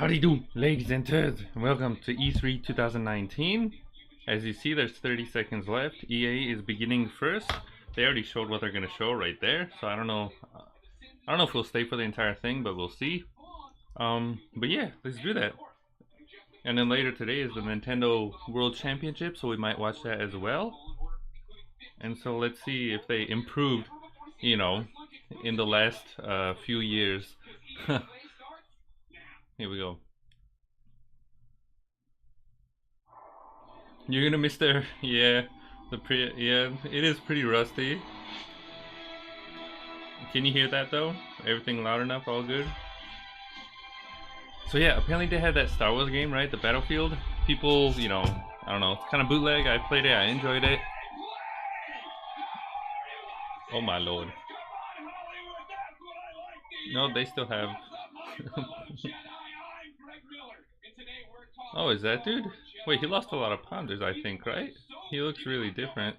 Howdy do, ladies and gents. Welcome to E3 2019. As you see, there's 30 seconds left. EA is beginning first. They already showed what they're gonna show right there, so I don't know. I don't know if we'll stay for the entire thing, but we'll see. But yeah, let's do that. And then later today is the Nintendo World Championship, so we might watch that as well. And so let's see if they improved, you know, in the last few years. Here we go. You're gonna miss their yeah, it is pretty rusty. Can you hear that though? Everything loud enough, all good. So yeah, apparently they had that Star Wars game, right? The Battlefield. People, I don't know, it's kind of bootleg. I played it, I enjoyed it. Oh my lord. No, they still have. Oh, is that dude? Wait, he lost a lot of pounders, I think, right? He looks really different.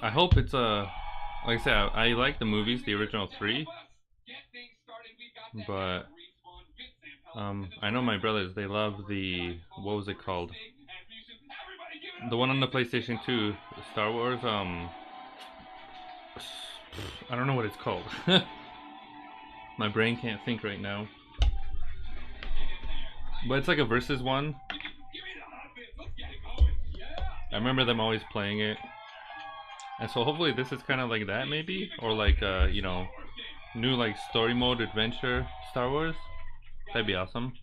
I hope it's like I said, I like the movies, the original three, but I know my brothers, they love the, what was it called? The one on the PlayStation 2, Star Wars, I don't know what it's called. My brain can't think right now. But it's like a versus one. I remember them always playing it. And so hopefully this is kind of like that maybe? Or like, new like story mode adventure Star Wars. That'd be awesome.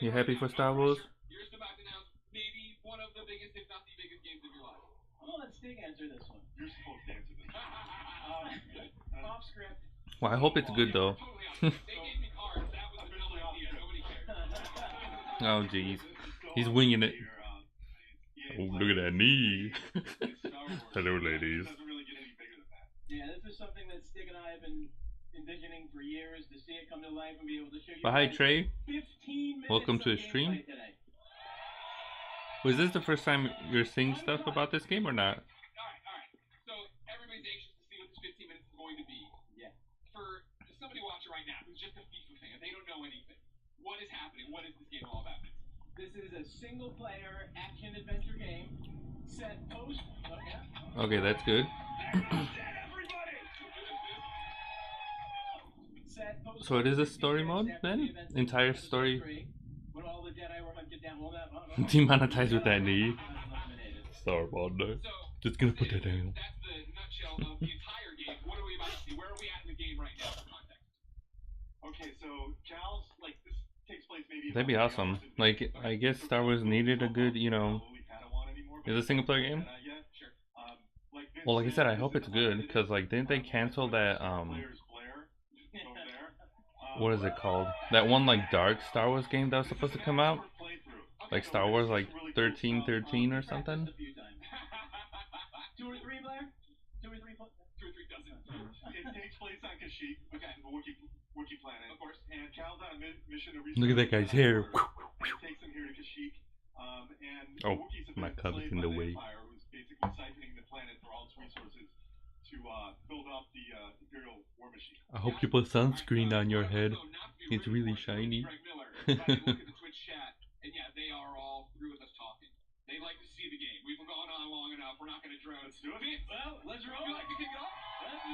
You happy for Star Wars? Well, I hope it's good though. Oh jeez, he's winging it. Oh, look at that knee. Hello, ladies. Yeah, this is something that Stig and I have been envisioning for years, to see it come to life and be able to show you. But hi Trey, welcome to the stream. Was this the first time you're seeing stuff about this game or not? Alright. So everybody's anxious to see what this 15 minutes is going to be. Yeah. For somebody watching right now who's just a FIFA fan, they don't know anything. What is happening? What is this game all about? This is a single player action adventure game set post. Okay, that's good. So it is a story mode then? Entire story. Demonetized with that knee. Sorry about that. Just gonna put that down. That's the nutshell of the entire game. What are we about to see? Where are we at in the game right now for context? Okay, so Cal's, like, this takes place maybe... That'd be awesome. Like, I guess Star Wars needed a good, is it a single player game? Well, like I said, I hope it's good, because, like, didn't they cancel that, what is it called? That one, like, dark StarArs game that was supposed to come out? Like Star Wars, like, 1313 or something? 2 or 3 player? 2 or 3 dozen. It takes place on Kashyyyk, which is a Wookiee planet. Of course. And Cal's on a mission to Look at that guy's hair. takes him here to Kashyyyk. And oh, the Wookiees have my been cub's enslaved in the by way. Empire, who's basically siphoning the planet for all its resources to build up the Imperial war machine. I hope you put sunscreen on your head. It's really shiny. Look at the Twitch chat, and yeah, they are all through with us talking. They like to see the game. We've gone on long enough. We're not going to drown. Let's do it. Well, let's roll. Would you like to kick it off? Let's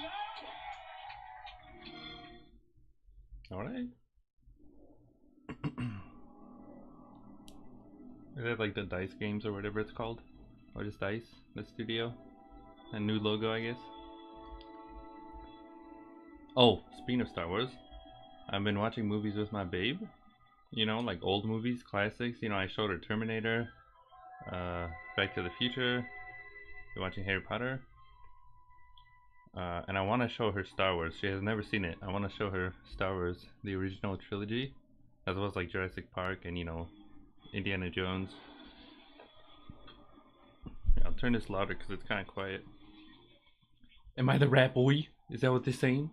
go. Alright. Is that like the DICE games or whatever it's called? Or just DICE, the studio? A new logo, I guess. Oh, speaking of Star Wars, I've been watching movies with my babe. Like old movies, classics. I showed her Terminator, Back to the Future. Been watching Harry Potter. And I want to show her Star Wars. She has never seen it. I want to show her Star Wars, the original trilogy, as well as like Jurassic Park and Indiana Jones. I'll turn this louder because it's kind of quiet. Am I the rat boy? Is that what they're saying?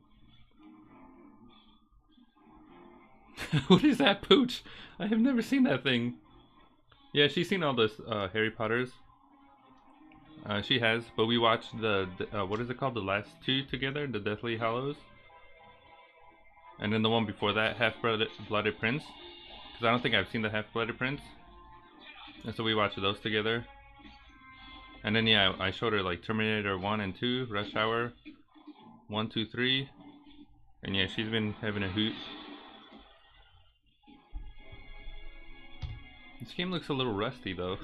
What is that, Pooch? I have never seen that thing. Yeah, she's seen all this Harry Potters. She has, but we watched the what is it called? The last two together, the Deathly Hallows, and then the one before that, Half-Blooded Prince. Because I don't think I've seen the Half-Blooded Prince, and so we watched those together. And then yeah, I showed her like Terminator 1 and 2, Rush Hour 1, 2, 3, and yeah, she's been having a hoot. This game looks a little rusty though.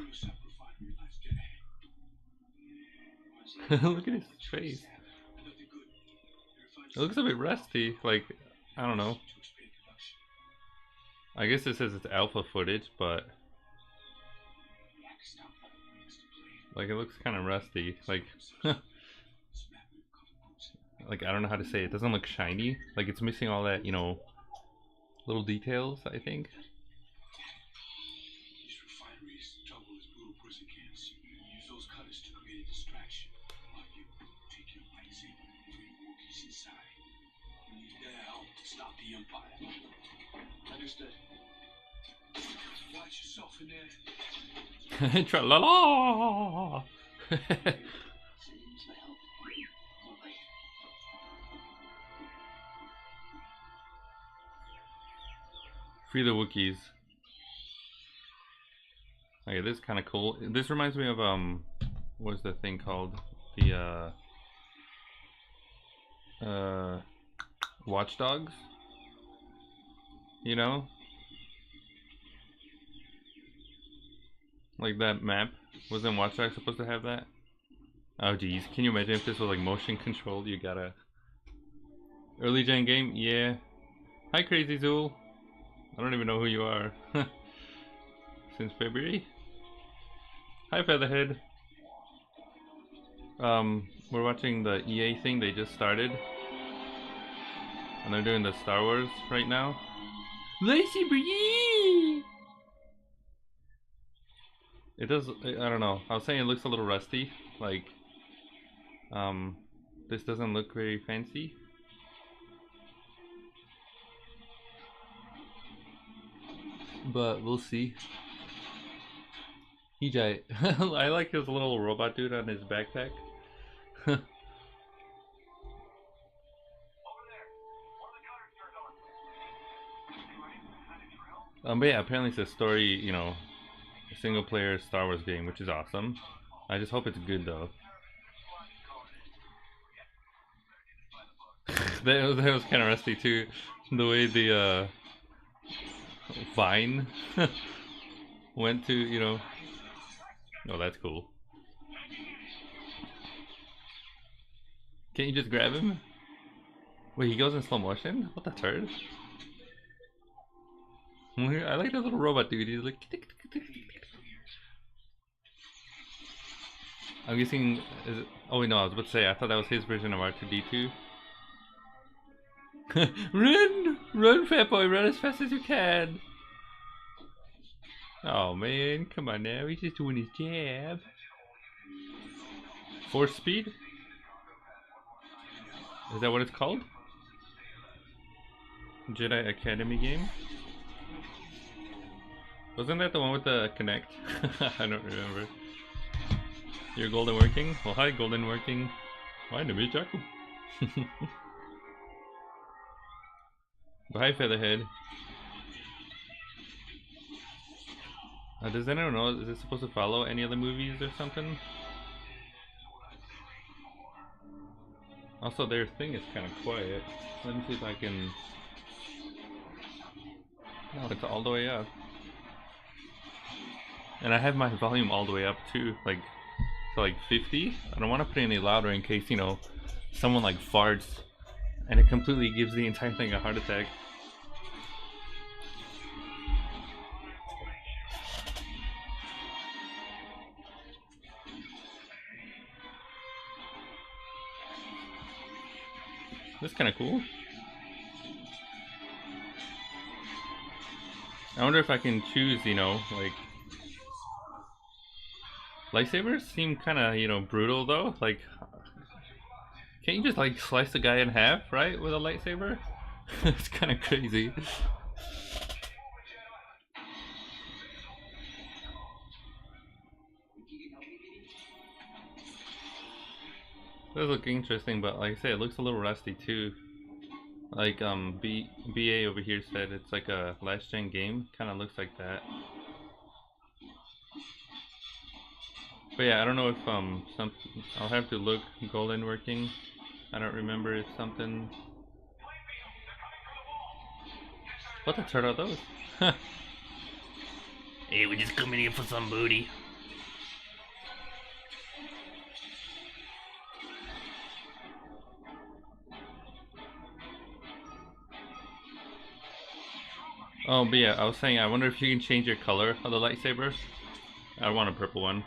Look at his face. It looks a bit rusty. Like, I don't know. I guess it says it's alpha footage, but like it looks kind of rusty. Like, like I don't know how to say it. It doesn't look shiny. Like it's missing all that, you know, little details, I think. Understood. Watch yourself in there. Tra-la-la! Free the Wookiees. Okay, this is kind of cool. This reminds me of what's the thing called? The Watch Dogs. You know? Like that map. Wasn't Watch Dogs supposed to have that? Oh geez, can you imagine if this was like motion controlled? You gotta... Early gen game? Yeah. Hi Crazy Zool. I don't even know who you are. Since February? Hi Featherhead. We're watching the EA thing they just started. And they're doing the Star Wars right now. Lightsaber, yee! It does, I don't know. I was saying it looks a little rusty. Like, this doesn't look very fancy. But we'll see. EJ, I like his little robot dude on his backpack. But yeah, apparently it's a story, you know, a single player Star Wars game, which is awesome. I just hope it's good though. that was kind of rusty too. The way the vine went to, you know. Oh, that's cool. Can't you just grab him? Wait, he goes in slow motion? What the turd? I like that little robot dude. He's like... I'm guessing... Is it, oh wait, no, I was about to say, I thought that was his version of R2-D2. Run! Run, fat boy, run as fast as you can! Oh man, come on now, he's just doing his jab. Force speed? Is that what it's called? Jedi Academy game? Wasn't that the one with the Kinect? I don't remember. You're golden working? Well, hi, golden working. My name is Jakub. Bye, Featherhead. Does anyone know? Is it supposed to follow any other movies or something? Also, their thing is kind of quiet. Let me see if I can... No, it's all the way up. And I have my volume all the way up too, like to like 50. I don't want to put it any louder in case, you know, someone like farts and it completely gives the entire thing a heart attack. That's kind of cool. I wonder if I can choose, you know, like... Lightsabers seem kind of, you know, brutal though. Like, can't you just like slice the guy in half, right, with a lightsaber? It's kind of crazy. Does look interesting, but like I say, it looks a little rusty too. Like BA over here said, it's like a last gen game. Kind of looks like that. But yeah, I don't know if some I'll have to look Golden working. I don't remember if something. What the turtle are those? Hey, we're just coming here for some booty. Oh, but yeah, I was saying, I wonder if you can change your color of the lightsaber. I want a purple one.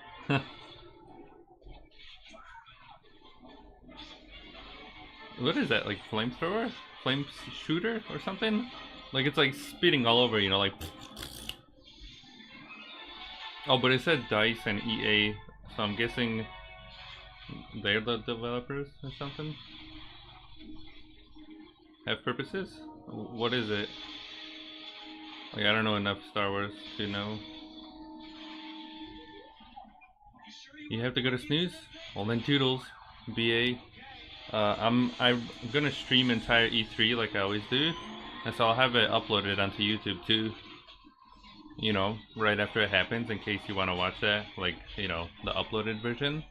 What is that, like flamethrower? Flame shooter or something? Like it's like spitting all over, you know, like. Oh, but it said DICE and EA, so I'm guessing they're the developers or something? Have purposes? What is it? Like, I don't know enough Star Wars to know. You have to go to snooze? Well then toodles, BA. I'm gonna stream entire E3 like I always do, and so I'll have it uploaded onto YouTube too. You know, right after it happens, in case you want to watch that, like, you know, the uploaded version.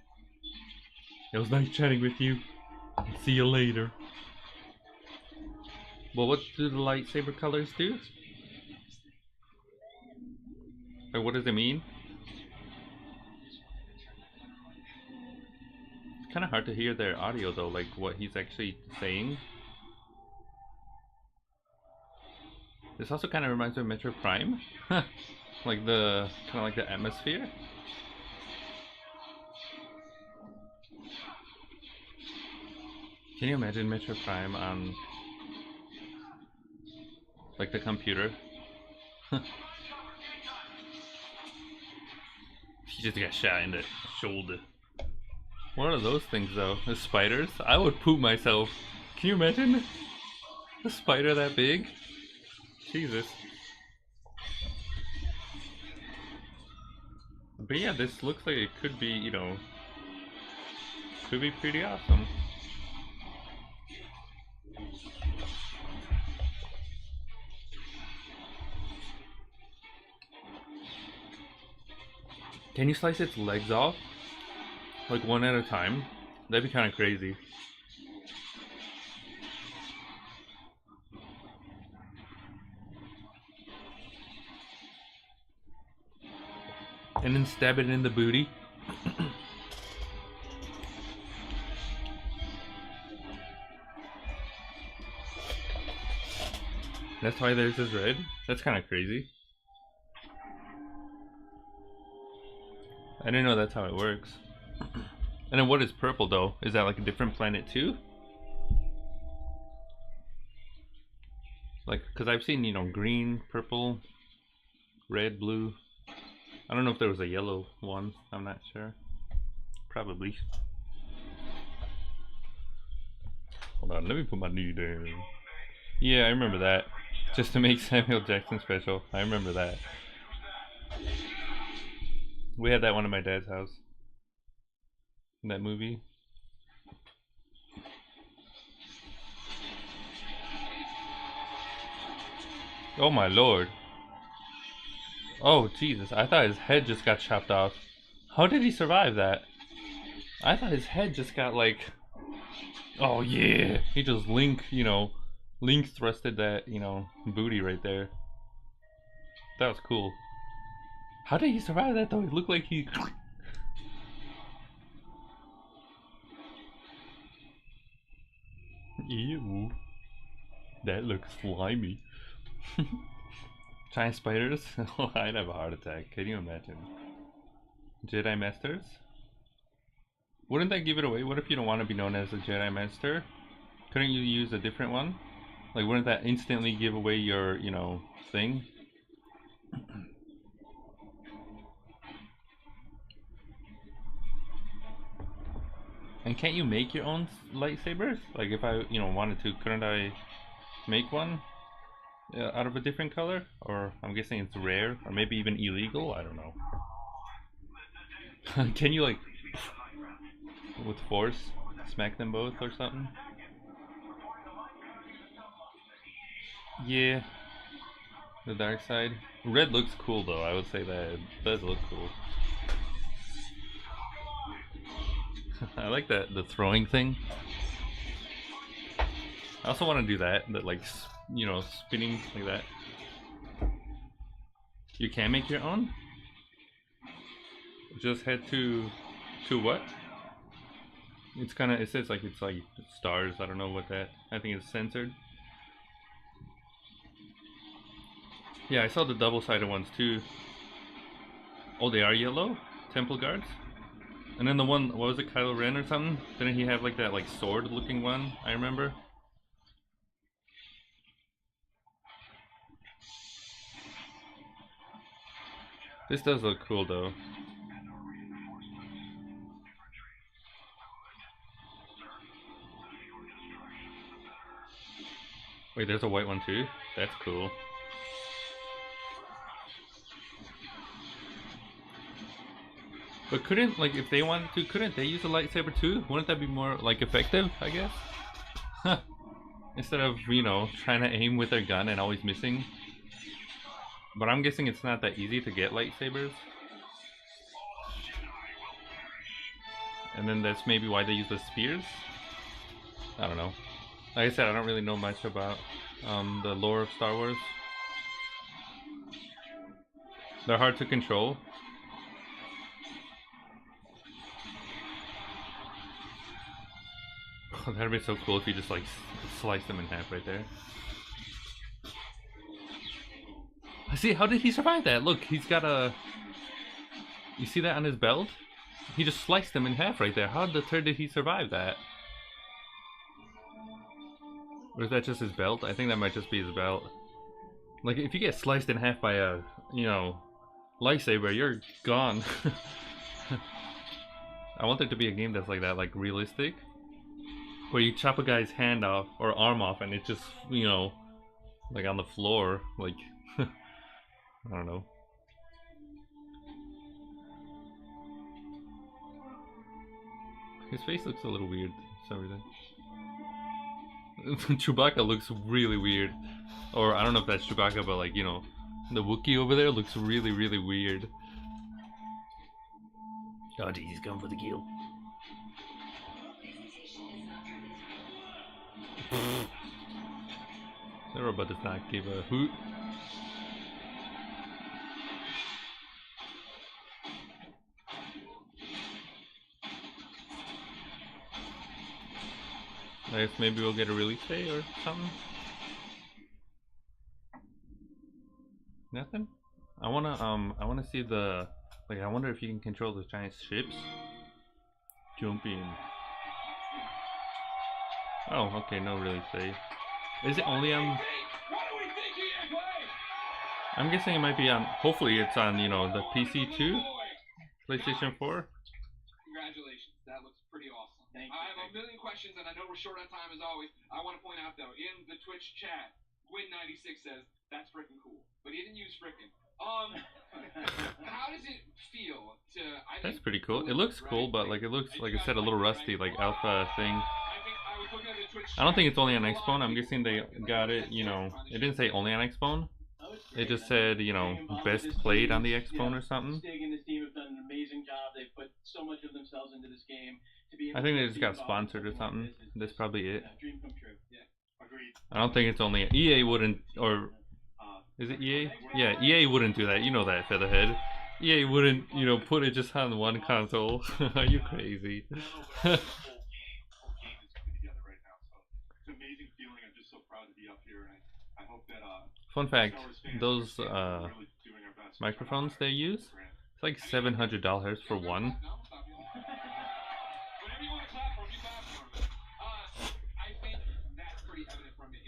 It was nice chatting with you. See you later. Well, what do the lightsaber colors do? Like, what does it mean? It's kind of hard to hear their audio though, like what he's actually saying. This also kind of reminds me of Metro Prime. Like the, kind of like the atmosphere. Can you imagine Metro Prime on like the computer? He just got shot in the shoulder. What are those things though? The spiders? I would poop myself. Can you imagine? A spider that big? Jesus. But yeah, this looks like it could be, you know, could be pretty awesome. Can you slice its legs off? Like one at a time? That'd be kind of crazy. And then stab it in the booty. That's why there's this red? That's kind of crazy. I didn't know that's how it works. And then what is purple though? Is that like a different planet too? Like, cause I've seen, you know, green, purple, red, blue. I don't know if there was a yellow one. I'm not sure. Probably. Hold on, let me put my knee down. Yeah, I remember that. Just to make Samuel Jackson special. I remember that. We had that one at my dad's house. In that movie. Oh my lord. Oh Jesus, I thought his head just got chopped off. How did he survive that? I thought his head just got like... Oh yeah! He just link thrusted that, you know, booty right there. That was cool. How did he survive that though? It looked like he... Ew. That looks slimy. Giant spiders? Oh, I'd have a heart attack. Can you imagine? Jedi Masters? Wouldn't that give it away? What if you don't want to be known as a Jedi Master? Couldn't you use a different one? Like, wouldn't that instantly give away your, you know, thing? And can't you make your own lightsabers? Like, if I, you know, wanted to, couldn't I make one out of a different color? Or I'm guessing it's rare, or maybe even illegal. I don't know. Can you like with force smack them both or something. Yeah, the dark side. Red looks cool though. I would say that it does look cool. I like that the throwing thing. I also want to do that like you know, spinning like that. You can make your own. Just head to what? It's kind of, it says like it's like stars. I don't know what that. I think it's censored. Yeah, I saw the double-sided ones too. Oh, they are yellow? Temple guards? And then the one, what was it, Kylo Ren or something? Didn't he have like that like sword-looking one? I remember. This does look cool though. Wait, there's a white one too? That's cool. But couldn't, like, if they wanted to, couldn't they use a lightsaber too? Wouldn't that be more, like, effective, I guess? Instead of, you know, trying to aim with their gun and always missing. But I'm guessing it's not that easy to get lightsabers. And then that's maybe why they use the spears? I don't know. Like I said, I don't really know much about the lore of Star Wars. They're hard to control. Oh, that'd be so cool if you just like slice them in half right there. See, how did he survive that? Look, he's got a... You see that on his belt? He just sliced them in half right there. How the turd did he survive that? Or is that just his belt? I think that might just be his belt. Like, if you get sliced in half by a, you know, lightsaber, you're gone. I want there to be a game that's like that, like realistic. Where you chop a guy's hand off, or arm off, and it's just, you know, like on the floor, like... I don't know. His face looks a little weird for some reason. Chewbacca looks really weird. Or I don't know if that's Chewbacca, but like, you know, the Wookiee over there looks really, really weird. Oh geez, he's going for the kill. The robot does not give a hoot. I guess maybe we'll get a release day or something. Nothing? I wanna see the, like, I wonder if you can control the giant ships. Jump in. Oh, okay, no release day. Is it only on... I'm guessing it might be on, hopefully it's on, you know, the PC too? PlayStation 4? Congratulations, that looks pretty awesome. Thank you. I have a million questions, and I know we're short on time as always. I want to point out, though, in the Twitch chat, Gwyn96 says, that's frickin' cool. But he didn't use frickin'. How does it feel to... That's pretty cool. It looks cool, but like it looks, like I said, a little rusty, like alpha thing. I don't think it's only on Xbone. I'm guessing they got it, you know, it didn't say only on Xbone. It just said, you know, best played on the Xbone or something. Stig and his team have done an amazing job. They've put so much of themselves into this game. I think they just got sponsored or something. That's probably it. Dream come true. Yeah, Agreed. I don't think it's only EA wouldn't, or is it EA? Yeah, EA wouldn't do that. You know that, Featherhead. EA wouldn't, you know, put it just on one console. Are you crazy? The whole game is coming together right now, so it's an amazing feeling. I'm just so proud to be up here, and I hope that Fun fact: Star Wars fans those understand we're really doing our best to microphones they try to use, brand. it's like $700 for one. Whatever you want to clap for, you clap for it. I think that's pretty evident from it.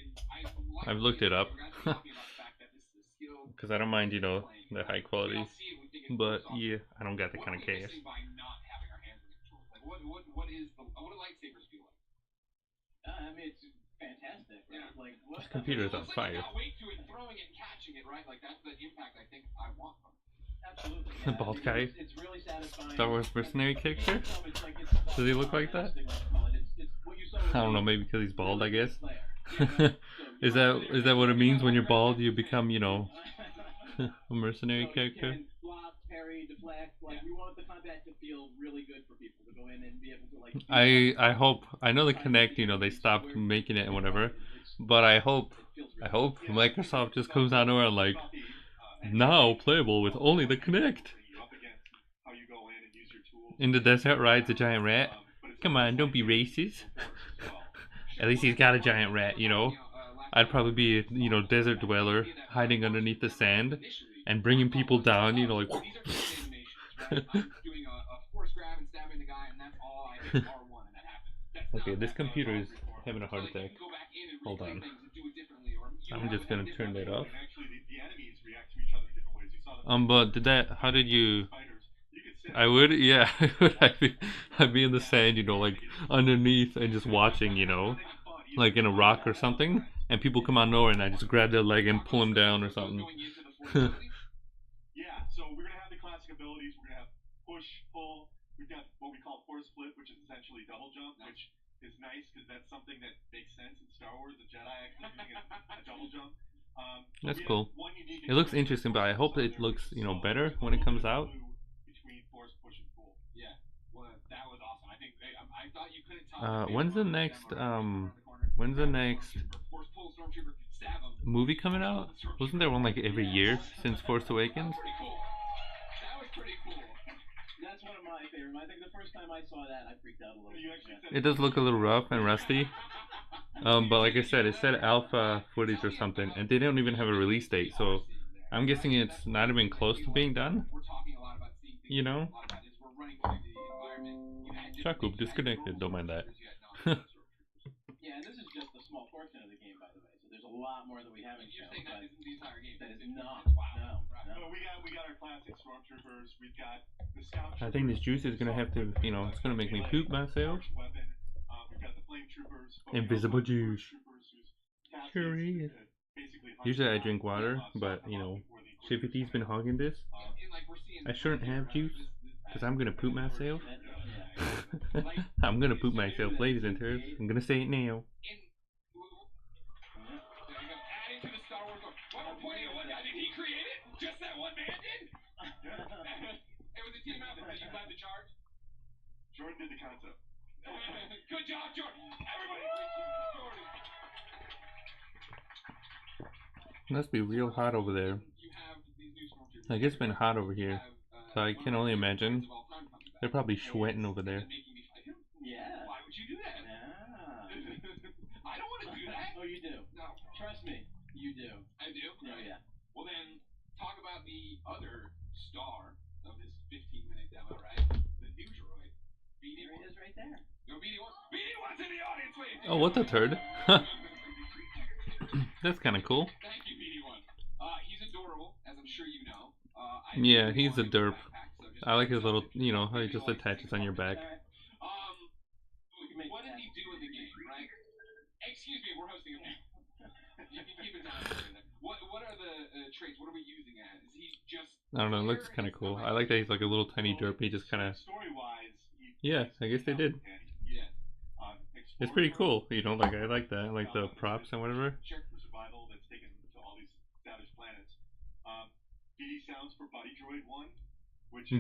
I've looked it up because I don't mind, you know, the high quality. But yeah, I don't got that kind of cash. What do lightsabers feel like? I mean, it's fantastic. Right? Yeah. Like, what? This computer's on fire. Weight to it, throwing it, catching it, right? Like that's the impact I think I want from it. Absolutely. The bald guy. It's really satisfying. Star Wars mercenary character? It's like Does he look like that? It's I don't know, maybe because he's bald, I guess. Player. Is that what it means when you're bald? You become, you know, a mercenary So character. you can block, parry, deflect. Like we want the combat to feel really good for people to go in and be able to like. I hope, I know the Kinect, you know, they stopped making it and whatever, but I hope Microsoft just comes out nowhere and like, now playable with only the Kinect. In the desert rides a giant rat. Come on, don't be racist. At least he's got a giant rat, you know. I'd probably be a, you know, desert dweller hiding underneath the sand and bringing people down, you know, like. Okay, this computer is having a heart attack. Hold on. I'm just gonna turn that off. But did that? How did you? I would, yeah, I would. I'd be in the sand, you know, like underneath and just watching, you know, like in a rock or something, and people come out of nowhere, and I just grab their leg and pull them down or something. Yeah, so we're gonna have the classic abilities. We're gonna have push, pull. We've got what we call force split, which is essentially double jump, which is nice because that's something that makes sense in Star Wars. The Jedi actually doing a double jump. That's cool. It looks interesting, but I hope it looks, you know, better when it comes out. When's the next movie coming out? Wasn't there one like every year since Force Awakens? That's one of my favorite. I think the first time I saw that, I freaked out a little. It does look a little rough and rusty. But like I said, it said alpha footage or something, and they don't even have a release date, so I'm guessing it's not even close to being done. You know? Jakub disconnected, don't mind that. Yeah, and this is just a small portion of the game, by the way. So there's a lot more that we haven't shown. That is not. No. We got our classic stormtroopers. We've got the scout. I think this juice is gonna have to, you know, it's gonna make me poop myself. We've got the flame troopers. Invisible juice. Sure is. Usually I drink water, but you know, Shifty's been hogging this. I shouldn't have juice, because I'm gonna poop myself. I'm gonna poop myself, ladies and gentlemen. I'm gonna say it now. Did he create it? Just that one man did? It was a team effort that you led the charge? Jordan did the concept. Good job, Jordan. Everybody appreciates Jordan. Must be real hot over there. Like it's been hot over here, so I can only imagine. They're probably sweating over there. Yeah. Why would you do that? I don't want to do that. Oh, you do. No. Trust me, you do. I do? Oh, yeah. Well then, talk about the other star of this 15-minute demo, right? The new droid. There it is right there. No, BD1. BD1's in the audience, ladies. Oh, what a turd. That's kind of cool. Thank you, BD1. He's adorable, as I'm sure you know. Yeah, he's a derp. I like his little, you know, how he just attaches on your back. What does he do in the game, right? Excuse me, we're hosting a game. You can keep it down. What are the traits? What are we using as? Is he just... I don't know, it looks kind of cool. I like that he's like a little tiny derp. He just kind of... Yeah, I guess they did. Yeah. It's pretty cool, you know, like I like that. I like the props and whatever. Check for survival that's taken to all these savage planets. BD sounds for Buddy Droid 1.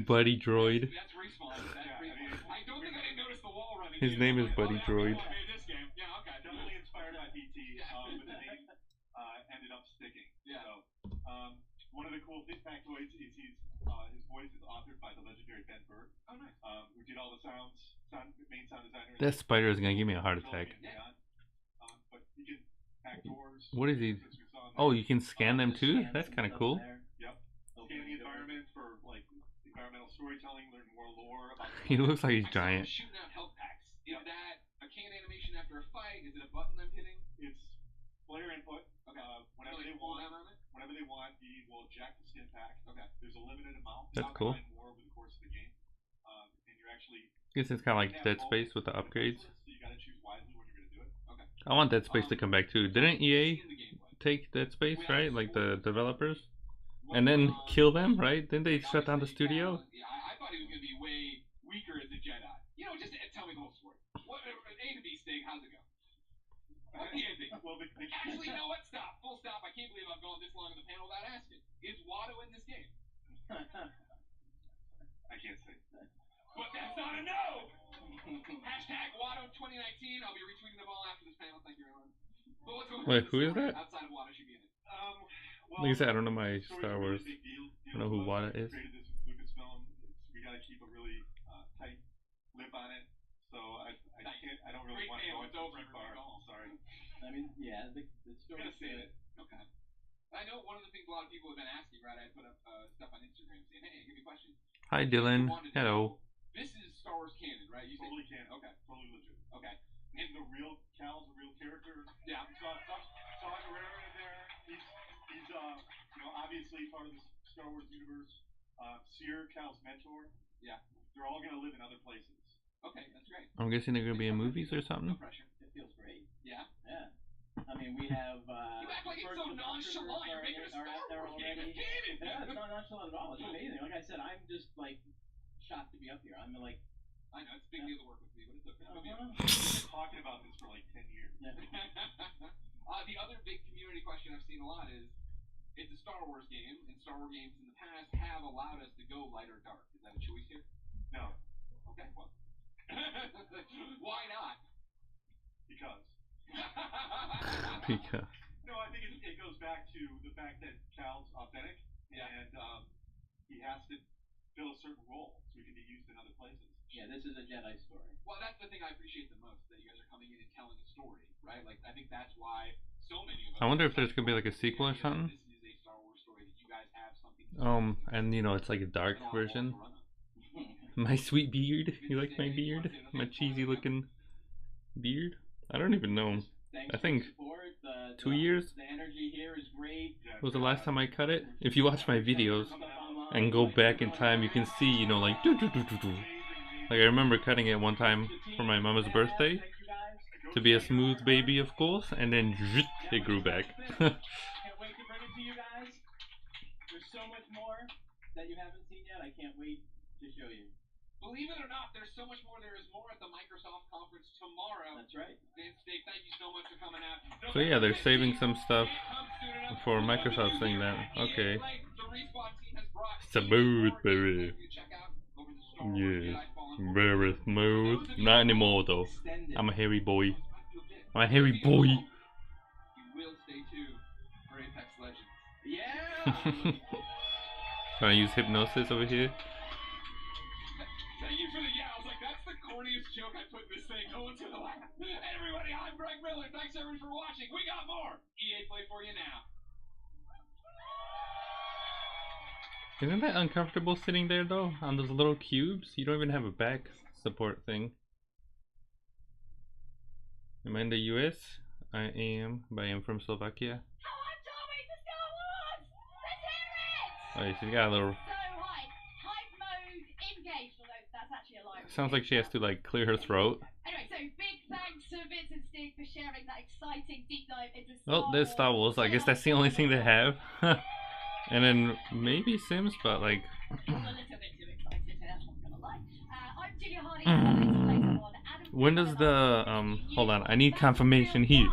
Buddy Droid. That's Respawn. I don't think I didn't notice the wall running. His name is Buddy Droid. Yeah, okay. Definitely inspired by BT, but the name ended up sticking. Yeah. So, one of the cool factoids is his voice is authored by the legendary Ben Burtt. Oh, nice. Who did all the main sound designer. That spider is gonna give me a heart attack. But you can hack doors. What is he? Oh, you can scan them too? That's kind of cool. Yep. Scan the environment for like environmental storytelling, learn more lore about. He looks like he's giant. Shooting out health packs. Is that a can animation after a fight? Is it a button I'm hitting? It's player input. Okay. Whenever they want, BD will eject the skin pack. Okay. There's a limited amount. That's cool. More over the course of the game, and you're actually. I guess it's kind of like Dead Space with the upgrades. So you gotta choose wisely when you're gonna do it. Okay. I want Dead Space to come back too. Didn't EA take Dead Space, right? Like the developers? And then kill them, right? Didn't they shut down the studio? Yeah, I thought he was gonna be way weaker as a Jedi. You know, just tell me the whole story. What A to B steak? how's it go? What's the ending? Well, Actually, you know what? Stop. Full stop. I can't believe I've gone this long in the panel without asking. Is Watto in this game? I can't say. But that's not a no! Hashtag Watto 2019. I'll be retweeting them all after this panel. Thank you, everyone. But what's going on Wait, with who the is story that? outside of Watto should be in it? Like I said, I don't know my the story's Star a really Wars. big deal I don't know who to us. Wada We is. created this with Lucasfilm. We got to keep a really tight lip on it. So I don't really Great want to panel. go It's into over. too far. Everybody go home. Sorry. I mean, yeah, the I'm story's gonna save good. it. Okay. I know one of the things a lot of people have been asking, right? I put up stuff on Instagram saying, "Hey, give me questions." Hi, People Dylan. wanted to Hello. know, this is Star Wars canon, right? You Totally can. Okay. Totally legit. Okay. And the real Cal's a real character. Yeah. We saw Guerrero in there. He's obviously part of the Star Wars universe. Seer, Cal's mentor. Yeah. They're all gonna live in other places. Okay, that's great. I'm guessing they're gonna be in movies or No something. pressure. It feels great. Yeah. Yeah. I mean, we have. You act like it's first so the nonchalant. Stormtroopers You're making a Star are out there Wars game. already. It's canon. Yeah, it's not nonchalant at all. It's amazing. Like I said, I'm just like shocked to be up here. I'm like. I know it's a big deal to work with me, but it's okay. We've been talking about this for like 10 years. Yeah. The other big community question I've seen a lot is, it's a Star Wars game, and Star Wars games in the past have allowed us to go light or dark. Is that a choice here? No, Okay, well. Why not? because. Because. No, I think it goes back to the fact that Cal's authentic, Yeah. and he has to fill a certain role so he can be used in other places. Yeah, this is a Jedi story. Well, that's the thing I appreciate the most, that you guys are coming in and telling a story, right? Like, I think that's why so many of us... I wonder if there's gonna be like a sequel or something. This is a Star Wars story that you guys have something... And you know, it's like a dark version. My sweet beard. You like my beard? My cheesy looking beard? I don't even know. Thanks I for think the support. 2 years The energy here is great. was the last time I cut it. If you watch my videos and go back in time, you can see, you know, like doo -doo -doo -doo -doo. Like I remember cutting it one time for my mama's birthday to be a smooth baby, of course, and then it grew back. Can't wait to bring it to you guys. There's so much more that you haven't seen yet. I can't wait to show you. Believe it or not, there's so much more. There is more at the Microsoft conference tomorrow. That's right. Vince, Dave, thank you so much for coming out. So yeah, they're saving some stuff for Microsoft saying that. Okay. It's smooth, baby. Yes, very smooth. Not anymore though. I'm a hairy boy. I'm a hairy boy. You will stay tuned for Apex Legends. Yeah. Trying to use hypnosis over here. Thank you for the I was like, that's the corniest joke I put in this thing. No one's gonna laugh. Hey everybody, I'm Greg Miller. Thanks everybody for watching. We got more EA Play for you now. Isn't that uncomfortable sitting there though, on those little cubes? You don't even have a back support thing. Am I in the US? I am, but I am from Slovakia. Oh, I'm Tommy for Star Wars! Let's hear it! Oh, yeah, she's got a little... So, hi. Hype mode engaged, although that's actually a lie. Sounds like she has to like clear her throat. Anyway, so big thanks to Vince and Steve for sharing that exciting deep dive into Star Oh, there's Star Wars. I guess that's the only thing they have. And then maybe Sims, but like... I'm a little bit too excited here, I'm not gonna lie. I'm Julia Hardy, and I'm going to play someone. When does the... hold on, I need confirmation here.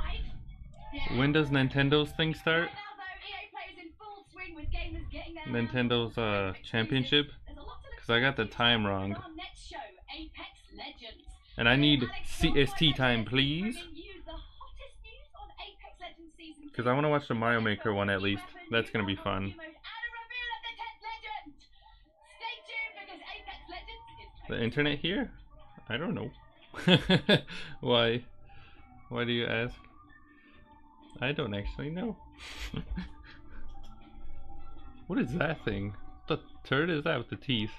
When does Nintendo's thing start? Nintendo's championship? Because I got the time wrong. And I need CST time, please. Because I want to watch the Mario Maker one at least. That's going to be fun. The internet here? I don't know. Why? Why do you ask? I don't actually know. What is that thing? What the turd is that with the teeth?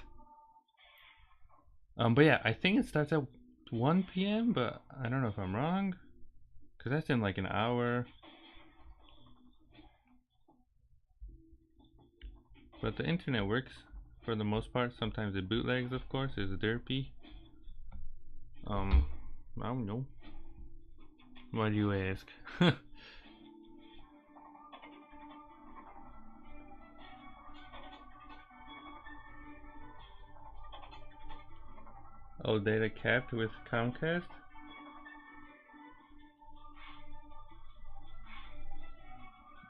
But yeah, I think it starts at 1 p.m. but I don't know if I'm wrong. Cause that's in like an hour. But the internet works for the most part. Sometimes it bootlegs, of course, is derpy. I don't know. Why do you ask? Oh, data capped with Comcast?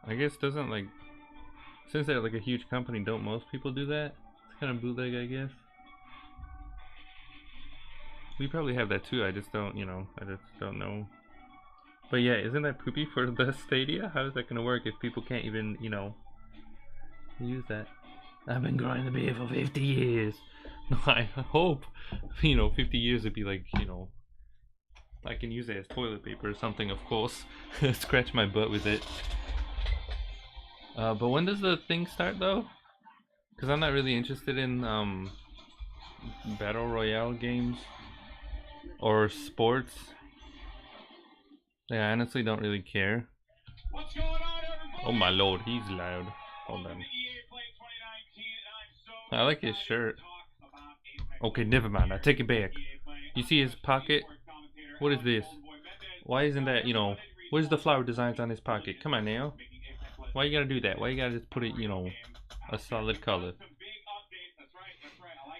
I guess doesn't like, since they're like a huge company, don't most people do that? It's kind of bootleg, I guess. We probably have that too. I just don't, you know, I just don't know. But yeah, isn't that poopy for the Stadia? How is that gonna work if people can't even, you know, use that? I've been growing the beer for 50 years. No, I hope, you know, 50 years would be like, you know, I can use it as toilet paper or something, of course. Scratch my butt with it. But when does the thing start though? Because I'm not really interested in battle royale games or sports. Yeah, I honestly don't really care. What's going on, everybody? Oh my lord, he's loud. Hold on. I like his shirt. Okay, never mind. I take it back. You see his pocket? What is this? Why isn't that, you know, where's the flower designs on his pocket? Come on now. Why you gotta do that? Why you gotta just put it, you know, a solid color?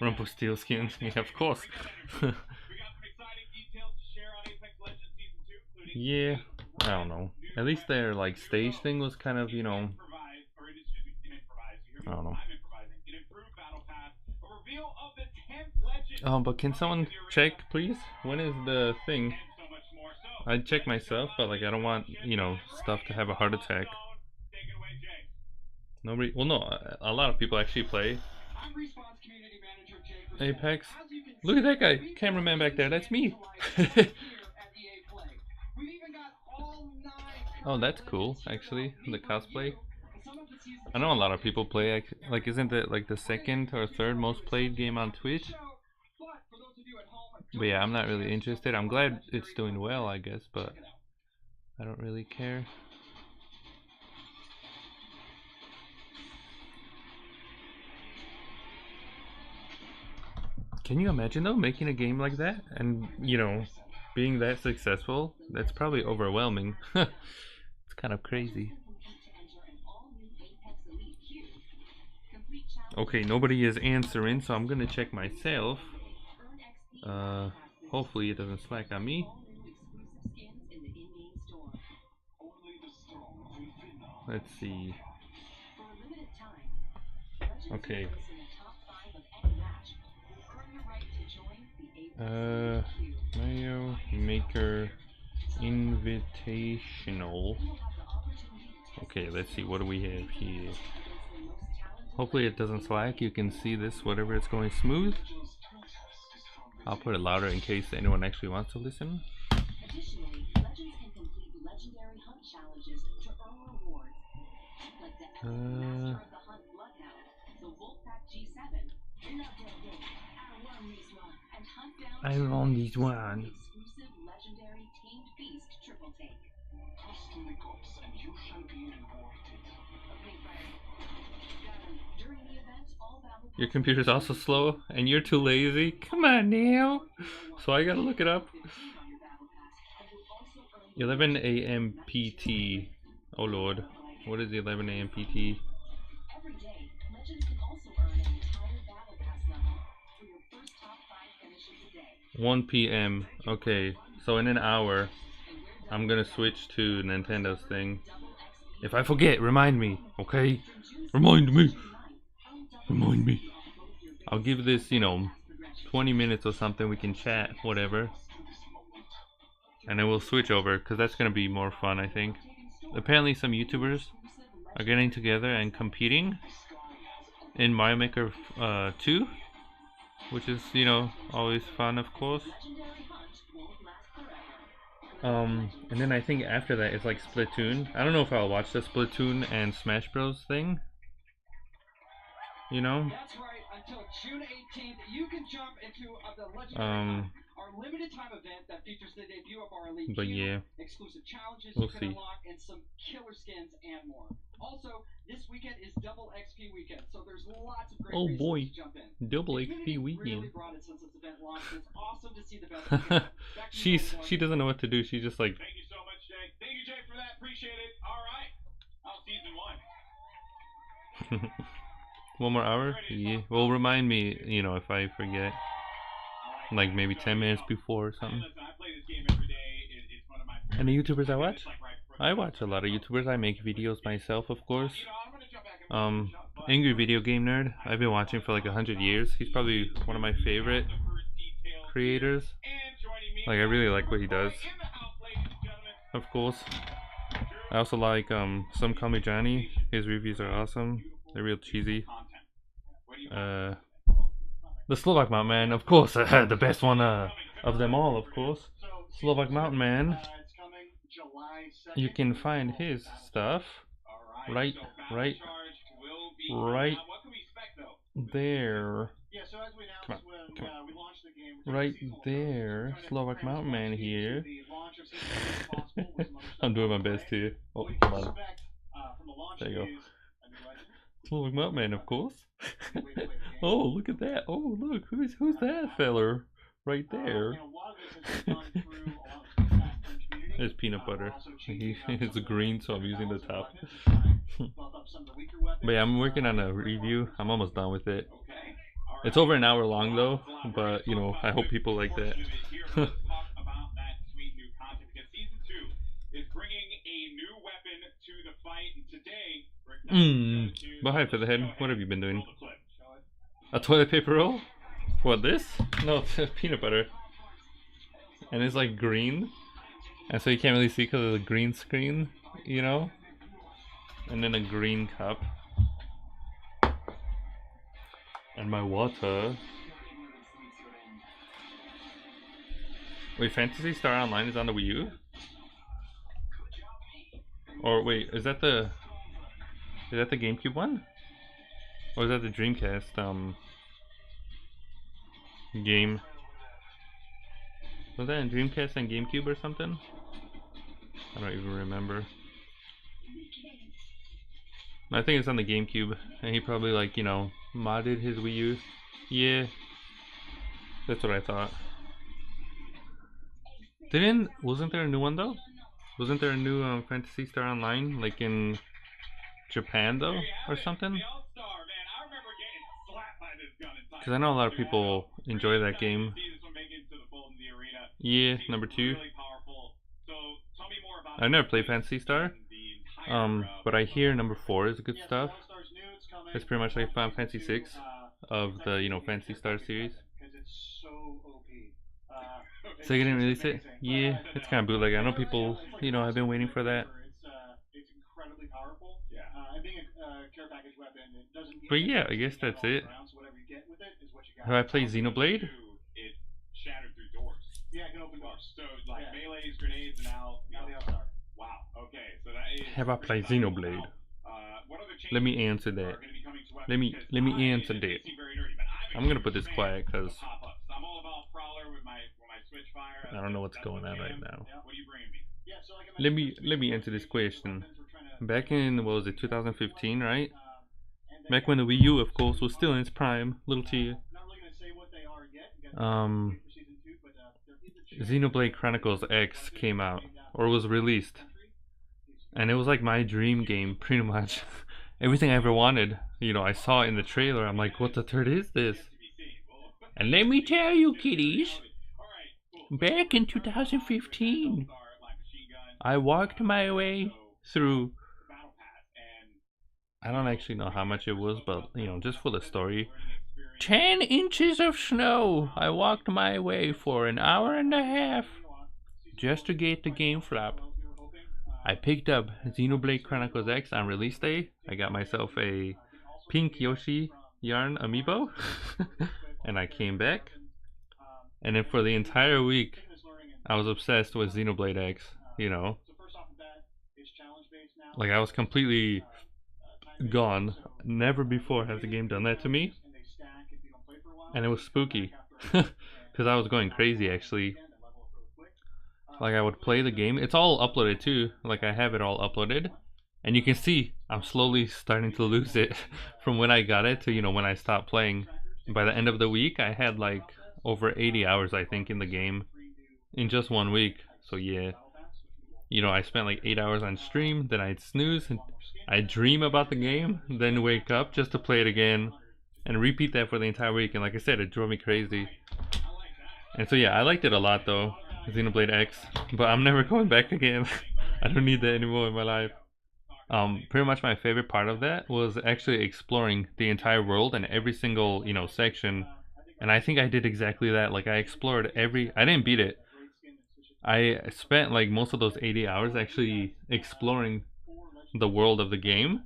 Rumpelstiltskins, yeah, of course. Yeah, I don't know. At least their like stage thing was kind of, you know, I don't know. But can someone check, please? When is the thing? I'd check myself, but like I don't want, you know, stuff to have a heart attack. Nobody, well no, a lot of people actually play Apex. Look at that guy, cameraman back there, that's me. Oh, that's cool, actually, the cosplay. I know a lot of people play, like isn't it like the second or third most played game on Twitch? But yeah, I'm not really interested. I'm glad it's doing well, I guess, but I don't really care. Can you imagine though, making a game like that and, you know, being that successful? That's probably overwhelming. It's kind of crazy. Okay, nobody is answering, so I'm gonna check myself. Hopefully it doesn't slack on me. Let's see. Okay. Mario Maker Invitational. Okay, let's see, what do we have here? Hopefully it doesn't slack. You can see this, whatever, it's going smooth. I'll put it louder in case anyone actually wants to listen. Additionally, legends can complete legendary hunt challenges to earn rewards, like the epic Master of the Hunt Bloodhound, the Wolfpack G7. Love that game. I won this one. And hunt down I won this one. exclusive legendary tamed beast triple take. Trust in the gods, and you shall be rewarded. Okay, fire. Got him. During the event, all battle Your computer's also slow and you're too lazy? Come on now. So I gotta look it up. 11 AMPT. Oh lord. What is the 11 AMPT? Every day, legends can also earn an entire battle pass level for your first top 5 finishes a day. 1 PM. Okay, so in an hour, I'm gonna switch to Nintendo's thing. If I forget, remind me, okay? Remind me. Remind me. I'll give this, you know, 20 minutes or something. We can chat, whatever. And then we'll switch over, because that's gonna be more fun, I think. Apparently some YouTubers are getting together and competing in Mario Maker 2, which is, you know, always fun, of course. And then I think after that it's like Splatoon. I don't know if I'll watch the Splatoon and Smash Bros thing. You know? That's right. Until June 18th, you can jump into the legendary our limited time event that features the debut of our Elite But Cube, yeah, exclusive challenges we'll you can see. unlock, and some killer skins and more. Also, this weekend is double XP weekend, so there's lots of great Oh reasons boy, to jump in. double The community XP really weekend. brought it since this event launched. It's awesome to see the best. Back to you, She doesn't know what to do. She's just like, Thank you so much, Jay. Thank you, Jay, for that. Appreciate it. All right. Oh, season 1. 1 more hour? Yeah. Well, remind me, you know, if I forget. Like maybe 10 minutes before or something. Listen, I play this game every day. It's one of my And the YouTubers I watch? It's like right I watch a lot of YouTubers. I make videos myself, of course. Angry Video Game Nerd, I've been watching for like 100 years. He's probably one of my favorite creators. Like, I really like what he does, of course. I also like Some Call Me Johnny. His reviews are awesome. They're real cheesy. The Slovak Mountain Man, of course, the best one of them all, of course. Slovak Mountain Man. You can find his stuff right there. Come on. Right there. Slovak Mountain Man here. I'm doing my best here. Oh, come on. There you go. Slovak Mountain Man, of course. Oh, look at that. Oh, look. Who's that feller? Right there. There's peanut butter. It's green, so I'm using the top. But yeah, I'm working on a review. I'm almost done with it. It's over an hour long though, but you know, I hope people like that. But hi for the head. What have you been doing? A toilet paper roll? What, this? No, it's peanut butter. And it's like green. And so you can't really see because of the green screen, you know? And then a green cup. And my water. Wait, Phantasy Star Online is on the Wii U? Or wait, is that the GameCube one? Or is that the Dreamcast game? Was that in Dreamcast and GameCube or something? I don't even remember. I think it's on the GameCube, and he probably, like, you know, modded his Wii U. Yeah, that's what I thought. Wasn't there a new one though? Wasn't there a new Phantasy Star Online, like in Japan though, or something? Because I know a lot of people enjoy that game. Yeah, number 2. I never played Phantasy Star, but I hear number 4 is good stuff. It's pretty much like Final Fantasy 6 of the, you know, Phantasy Star series. So you didn't release it? Yeah, it's kind of bootleg. I know people, you know, have been waiting for that. But yeah, I guess that's it. Have I played Xenoblade? Have I played Xenoblade? Let me answer that. Let me answer that. I'm gonna put this quiet because I don't know what's going on right now. Let me answer this question. Back in, what was it, 2015, right? Back when the Wii U, of course, was still in its prime. Little T. Xenoblade Chronicles X came out, or was released, and it was like my dream game, pretty much. Everything I ever wanted, you know, I saw it in the trailer. I'm like, what the turd is this? And let me tell you, kiddies, back in 2015, I walked my way through, I don't actually know how much it was, but, you know, just for the story, 10 inches of snow. I walked my way for an hour and a half just to get the game flop. I picked up Xenoblade Chronicles X on release day. I got myself a pink Yoshi yarn amiibo and I came back, and then for the entire week I was obsessed with Xenoblade X, you know. Like, I was completely gone. Never before has the game done that to me. And it was spooky because I was going crazy actually. Like, I would play the game. It's all uploaded too. Like, I have it all uploaded, and you can see I'm slowly starting to lose it from when I got it to, you know, when I stopped playing. By the end of the week I had like over 80 hours, I think, in the game in just 1 week. So yeah, you know, I spent like 8 hours on stream, then I'd snooze and I'd dream about the game, then wake up just to play it again and repeat that for the entire week. And like I said, it drove me crazy. And so yeah, I liked it a lot though, Xenoblade X, but I'm never going back again. I don't need that anymore in my life. Pretty much my favorite part of that was actually exploring the entire world and every single, you know, section. And I think I did exactly that. Like I explored I didn't beat it. I spent like most of those 80 hours actually exploring the world of the game.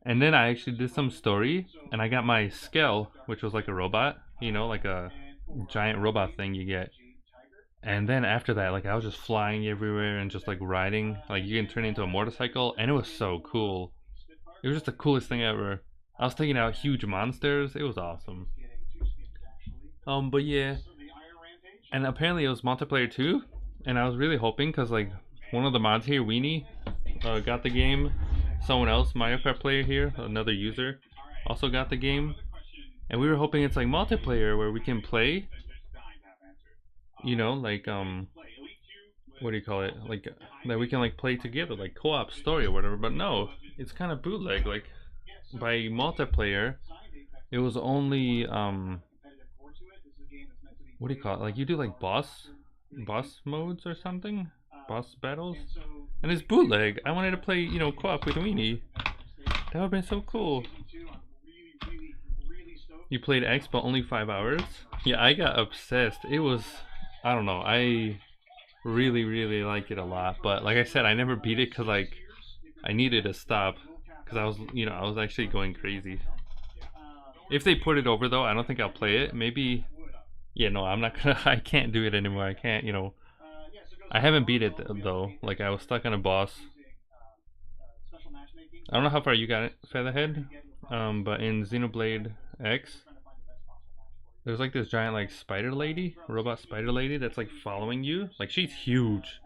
And then I actually did some story and I got my Skell, which was like a robot, you know, like a giant robot thing you get. And then after that, like I was just flying everywhere and just like riding. Like you can turn into a motorcycle, and it was so cool. It was just the coolest thing ever. I was taking out huge monsters. It was awesome. But yeah, and apparently it was multiplayer too. And I was really hoping because like one of the mods here, Weenie, got the game. Someone else, Mario Kart player here, another user, also got the game. And we were hoping it's like multiplayer where we can play. You know, like what do you call it? Like that we can like play together, like co-op story or whatever. But no, it's kind of bootleg. Like by multiplayer, it was only what do you call it? Like you do like boss modes or something, boss battles, and it's bootleg. I wanted to play, you know, co-op with Weenie. That would have been so cool. You played X, but only 5 hours. Yeah, I got obsessed. It was, I don't know. I really like it a lot. But like I said, I never beat it because like I needed to stop because I was, you know, I was actually going crazy. If they put it over though, I don't think I'll play it. Maybe. Yeah, no, I'm not gonna. I can't do it anymore. I can't, you know. I haven't beat it though. Like I was stuck on a boss. I don't know how far you got it, Featherhead. But in Xenoblade X, there's like this giant like spider lady, robot spider lady that's like following you. Like she's huge,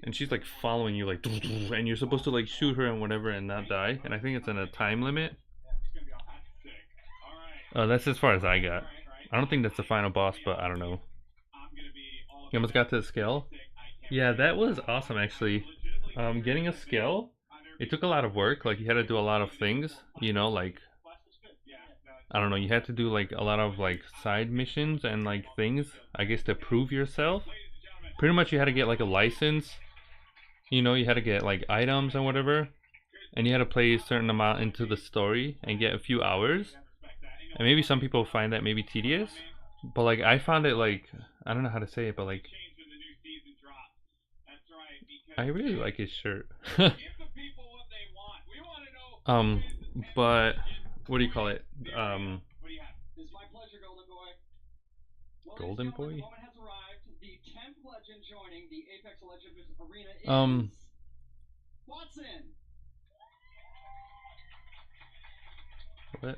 and she's like following you like, and you're supposed to like shoot her and whatever and not die. And I think it's in a time limit. That's as far as I got. I don't think that's the final boss, but I don't know. You almost got to the scale. Yeah, that was awesome actually. Getting a scale, it took a lot of work. Like you had to do a lot of things, you know, like I don't know, you had to do like a lot of like side missions and like things, I guess, to prove yourself. Pretty much you had to get like a license, you know, you had to get like items and whatever, and you had to play a certain amount into the story and get a few hours. And maybe some people find that maybe tedious, but like I found it like, I don't know how to say it, but like I really like his shirt. But what do you call it? Golden Boy? What?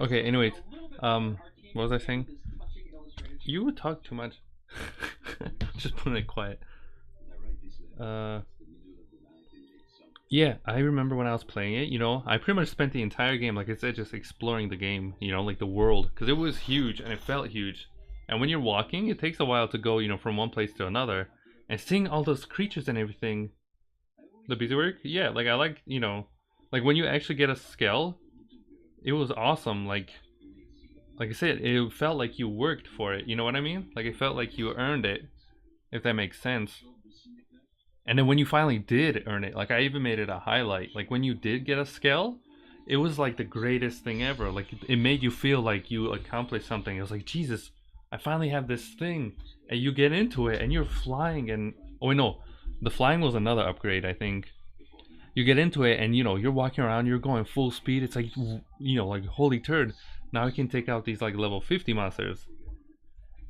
Okay, anyways, what was I saying? You would talk too much. Just putting it quiet. Yeah, I remember when I was playing it, you know, I pretty much spent the entire game, like I said, just exploring the game, you know, like the world, because it was huge and it felt huge. And when you're walking, it takes a while to go, you know, from one place to another. And seeing all those creatures and everything, the beeswax, yeah, like I like, you know, like when you actually get a scale, it was awesome. Like I said, it felt like you worked for it, you know what I mean? Like it felt like you earned it, if that makes sense. And then when you finally did earn it, like I even made it a highlight. Like when you did get a scale, it was like the greatest thing ever. Like it made you feel like you accomplished something. It was like, Jesus, I finally have this thing. And you get into it and you're flying and, oh no, the flying was another upgrade, I think. You get into it and, you know, you're walking around, you're going full speed. It's like, you know, like holy turd. Now I can take out these like level 50 monsters.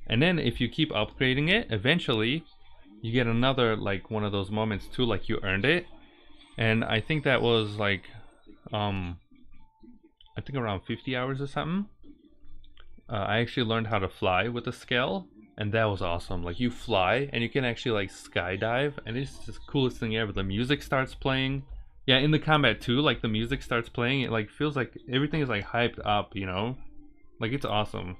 And then if you keep upgrading it, eventually you get another like one of those moments too, like you earned it. And I think that was like I think around 50 hours or something. I actually learned how to fly with the scale, and that was awesome. Like you fly and you can actually like skydive, and it's just the coolest thing ever. The music starts playing. Yeah, in the combat too, like the music starts playing. It like feels like everything is like hyped up, you know? Like it's awesome.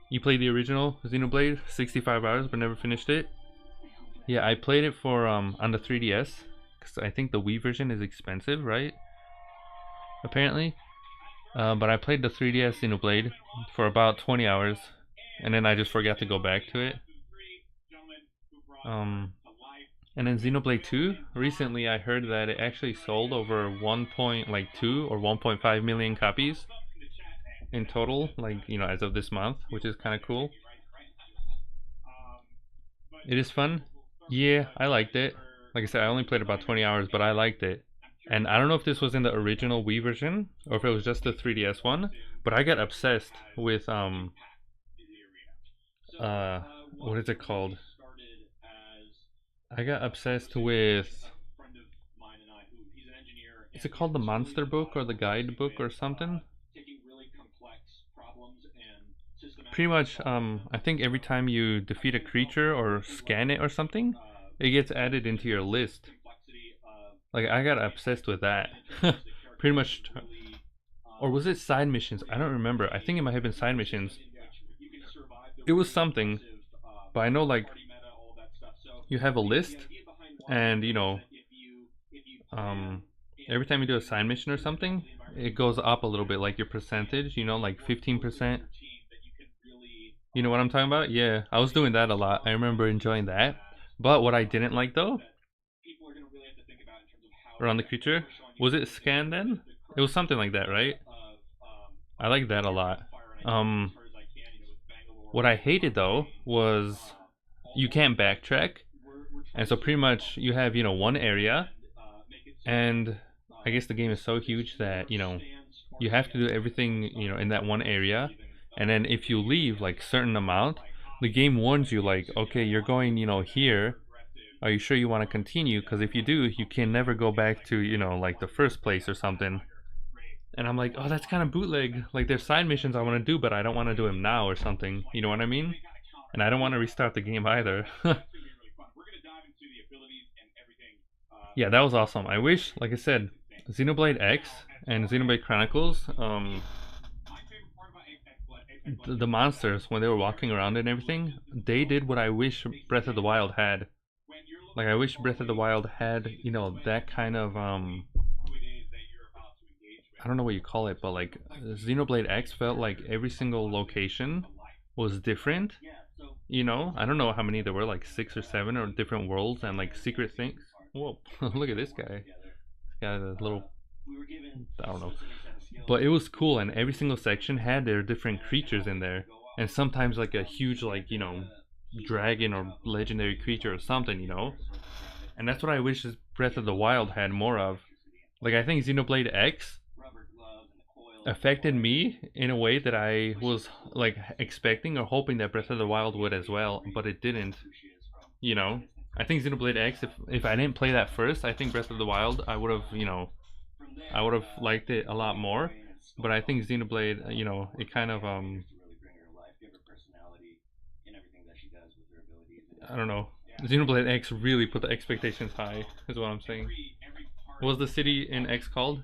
You played the original Xenoblade, 65 hours, but never finished it. Yeah, I played it for on the 3DS, because I think the Wii version is expensive, right? Apparently. But I played the 3DS Xenoblade for about 20 hours, and then I just forgot to go back to it. And then Xenoblade 2, recently I heard that it actually sold over 1.2 or 1.5 million copies in total, like, you know, as of this month, which is kind of cool. It is fun. Yeah, I liked it. Like I said, I only played about 20 hours, but I liked it. And I don't know if this was in the original Wii version or if it was just the 3DS one, but I got obsessed with what is it called? I got obsessed with, is it called the monster book or the guide book or something? Pretty much, I think every time you defeat a creature or scan it or something, it gets added into your list. Like, I got obsessed with that. Pretty much, or was it side missions? I don't remember. I think it might have been side missions. It was something, but I know, like, you have a list, and you know, every time you do a side mission or something, it goes up a little bit, like your percentage, you know, like 15%. You know what I'm talking about? Yeah, I was doing that a lot. I remember enjoying that. But what I didn't like though, around the creature, was it scan then? It was something like that, right? I like that a lot. What I hated though was you can't backtrack, and so pretty much you have, you know, one area, and I guess the game is so huge that, you know, you have to do everything, you know, in that one area, and then if you leave like certain amount, the game warns you like, okay, you're going, you know, here. Are you sure you want to continue? Because if you do, you can never go back to, you know, like the first place or something. And I'm like, oh, that's kind of bootleg. Like, there's side missions I want to do, but I don't want to do them now or something. You know what I mean? And I don't want to restart the game either. Yeah, that was awesome. I wish, like I said, Xenoblade X and Xenoblade Chronicles, the monsters, when they were walking around and everything, they did what I wish Breath of the Wild had. Like, I wish Breath of the Wild had, you know, that kind of, I don't know what you call it, but like, Xenoblade X felt like every single location was different. You know, I don't know how many there were, like 6 or 7 or different worlds and like secret things. Whoa, look at this guy. He's got a little, I don't know. But it was cool, and every single section had their different creatures in there. And sometimes like a huge, like, you know, dragon or legendary creature or something, you know. And that's what I wish Breath of the Wild had more of. Like, I think Xenoblade X affected me in a way that I was like expecting or hoping that Breath of the Wild would as well, but it didn't. You know, I think Xenoblade X, if I didn't play that first, I think Breath of the Wild, I would have, you know, I would have liked it a lot more. But I think Xenoblade, you know, it kind of I don't know. Xenoblade X really put the expectations high, is what I'm saying. What was the city in X called?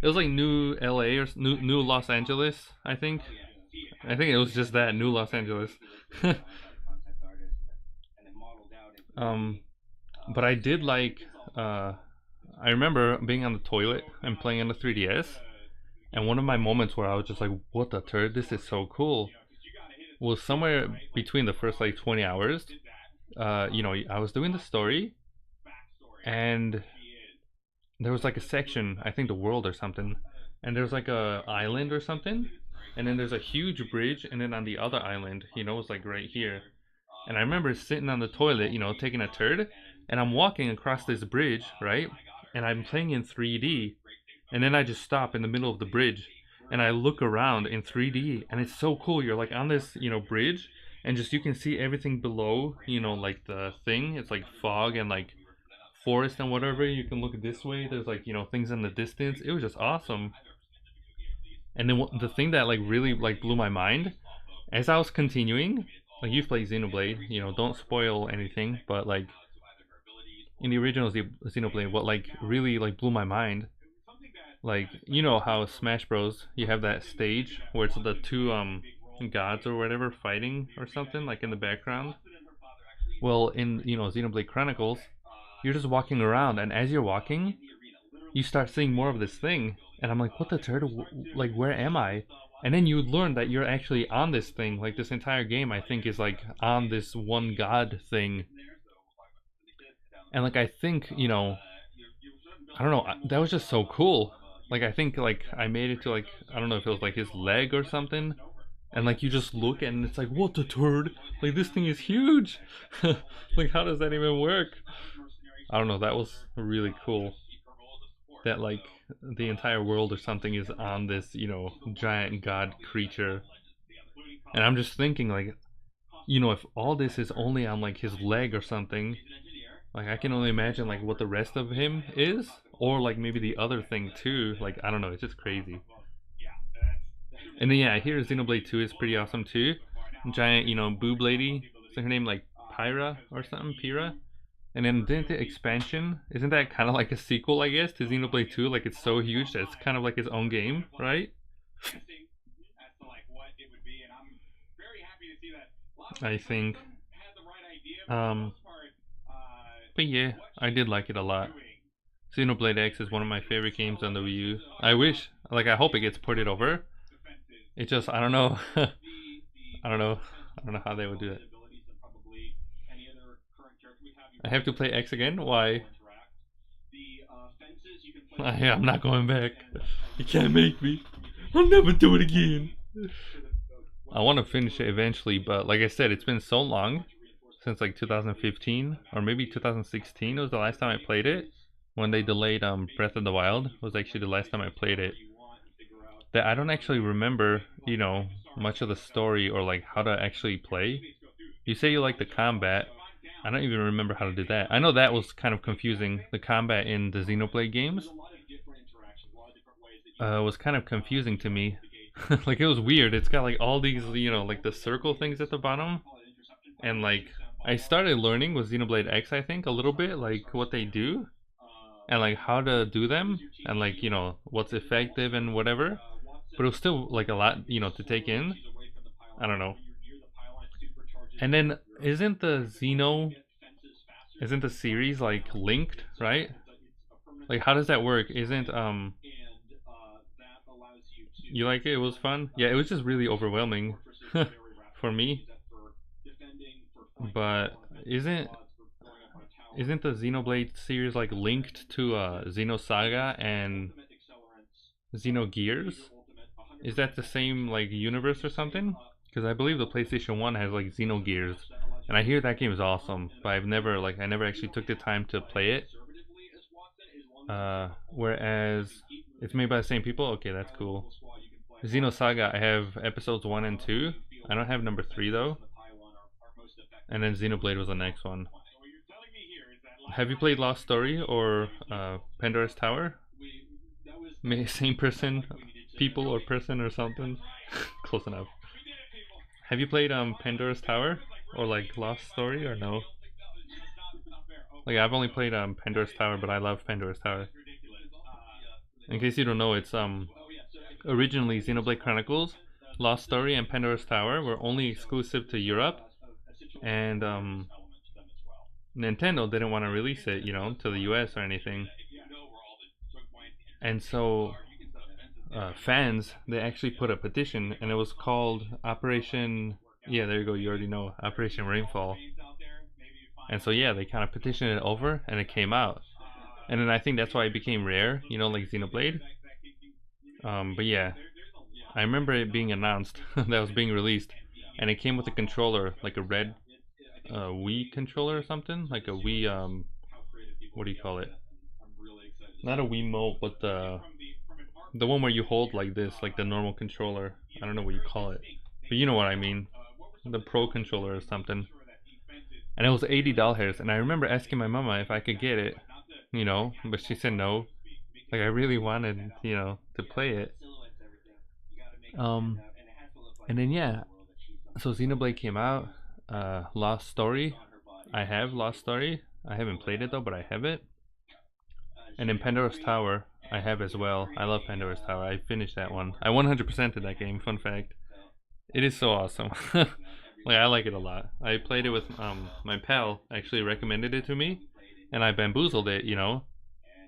It was like New LA or New Los Angeles, I think. I think it was just that, New Los Angeles. But I did like. I remember being on the toilet and playing on the 3DS, and one of my moments where I was just like, "What the turd? This is so cool." Was somewhere between the first like 20 hours. You know, I was doing the story, and there was like a section, I think the world or something, and there's like a island or something, and then there's a huge bridge, and then on the other island, you know, it's like right here. And I remember sitting on the toilet, you know, taking a turd, and I'm walking across this bridge, right? And I'm playing in 3D, and then I just stop in the middle of the bridge, and I look around in 3D, and it's so cool. You're like on this, you know, bridge, and just you can see everything below, you know, like the thing. It's like fog and like forest and whatever. You can look this way. There's like, you know, things in the distance. It was just awesome. And then the thing that like really like blew my mind, as I was continuing, like you've played Xenoblade, you know, don't spoil anything, but like in the original Xenoblade, what like really like blew my mind, like, you know how Smash Bros, you have that stage where it's the two gods or whatever fighting or something like in the background. Well, in, you know, Xenoblade Chronicles, you're just walking around, and as you're walking, you start seeing more of this thing, and I'm like, what the turtle? Like, where am I? And then you learn that you're actually on this thing. Like, this entire game, I think, is like on this one god thing. And like I think, you know, I don't know, that was just so cool. Like I think like I made it to like I don't know if it was like his leg or something, and like you just look and it's like what the turd, like this thing is huge. Like how does that even work? I don't know, that was really cool. That like the entire world or something is on this, you know, giant god creature. And I'm just thinking like, you know, if all this is only on like his leg or something, like I can only imagine like what the rest of him is, or like maybe the other thing too. Like I don't know, it's just crazy. And then yeah, I hear Xenoblade 2 is pretty awesome too. Giant, you know, boob lady. Is her name like Pyra or something? Pyra? And then didn't the expansion, isn't that kind of like a sequel, I guess, to Xenoblade 2? Like it's so huge that it's kind of like its own game, right? I think. Um, but yeah, I did like it a lot. Xenoblade X is one of my favorite games on the Wii U. I wish, like, I hope it gets ported over. It just, I don't know. I don't know. I don't know how they would do it. I have to play X again? Why? I'm not going back. You can't make me. I'll never do it again. I want to finish it eventually, but like I said, it's been so long since like 2015 or maybe 2016 was the last time I played it. When they delayed Breath of the Wild was actually the last time I played it. That I don't actually remember, you know, much of the story or like how to actually play. You say you like the combat. I don't even remember how to do that. I know that was kind of confusing. The combat in the Xenoblade games was kind of confusing to me. Like it was weird. It's got like all these, you know, like the circle things at the bottom, and like I started learning with Xenoblade X, I think, a little bit, like what they do, and like how to do them, and like you know what's effective and whatever. But it was still like a lot, you know, to take in. I don't know. And then isn't the series like linked, right? Like how does that work? Isn't you like it? It was fun. Yeah, it was just really overwhelming for me. But isn't isn't the Xenoblade series like linked to Xenosaga and Xenogears? Is that the same like universe or something? Because I believe the PlayStation 1 has like Xenogears, and I hear that game is awesome, but I've never like I never actually took the time to play it. Whereas it's made by the same people. Okay, that's cool. Xenosaga, I have episodes 1 and 2. I don't have number 3 though. And then Xenoblade was the next one. Have you played Lost Story or Pandora's Tower? Same person, people or person or something? Close enough. Have you played Pandora's Tower or like Lost Story or no? Like I've only played Pandora's Tower, but I love Pandora's Tower. In case you don't know, it's originally Xenoblade Chronicles, Lost Story, and Pandora's Tower were only exclusive to Europe, and Nintendo didn't want to release it, you know, to the US or anything. And so fans, they actually put a petition, and it was called Operation. Yeah, there you go. You already know Operation Rainfall. And so yeah, they kind of petitioned it over, and it came out. And then I think that's why it became rare, you know, like Xenoblade. But yeah, I remember it being announced that was being released, and it came with a controller, like a red Wii controller or something, like a Wii what do you call it? Not a Wiimote, but the one where you hold like this, like the normal controller. I don't know what you call it, but you know what I mean. The Pro controller or something. And it was $80, and I remember asking my mama if I could get it, you know, but she said no. Like I really wanted, you know, to play it. Um, and then yeah, so Xenoblade came out. Lost Story, I have Lost Story. I haven't played it though, but I have it. And then Pandora's Tower, I have as well. I love Pandora's Tower. I finished that one. I 100%ed that game. Fun fact. It is so awesome. Like I like it a lot. I played it with my pal. Actually recommended it to me, and I bamboozled it. You know,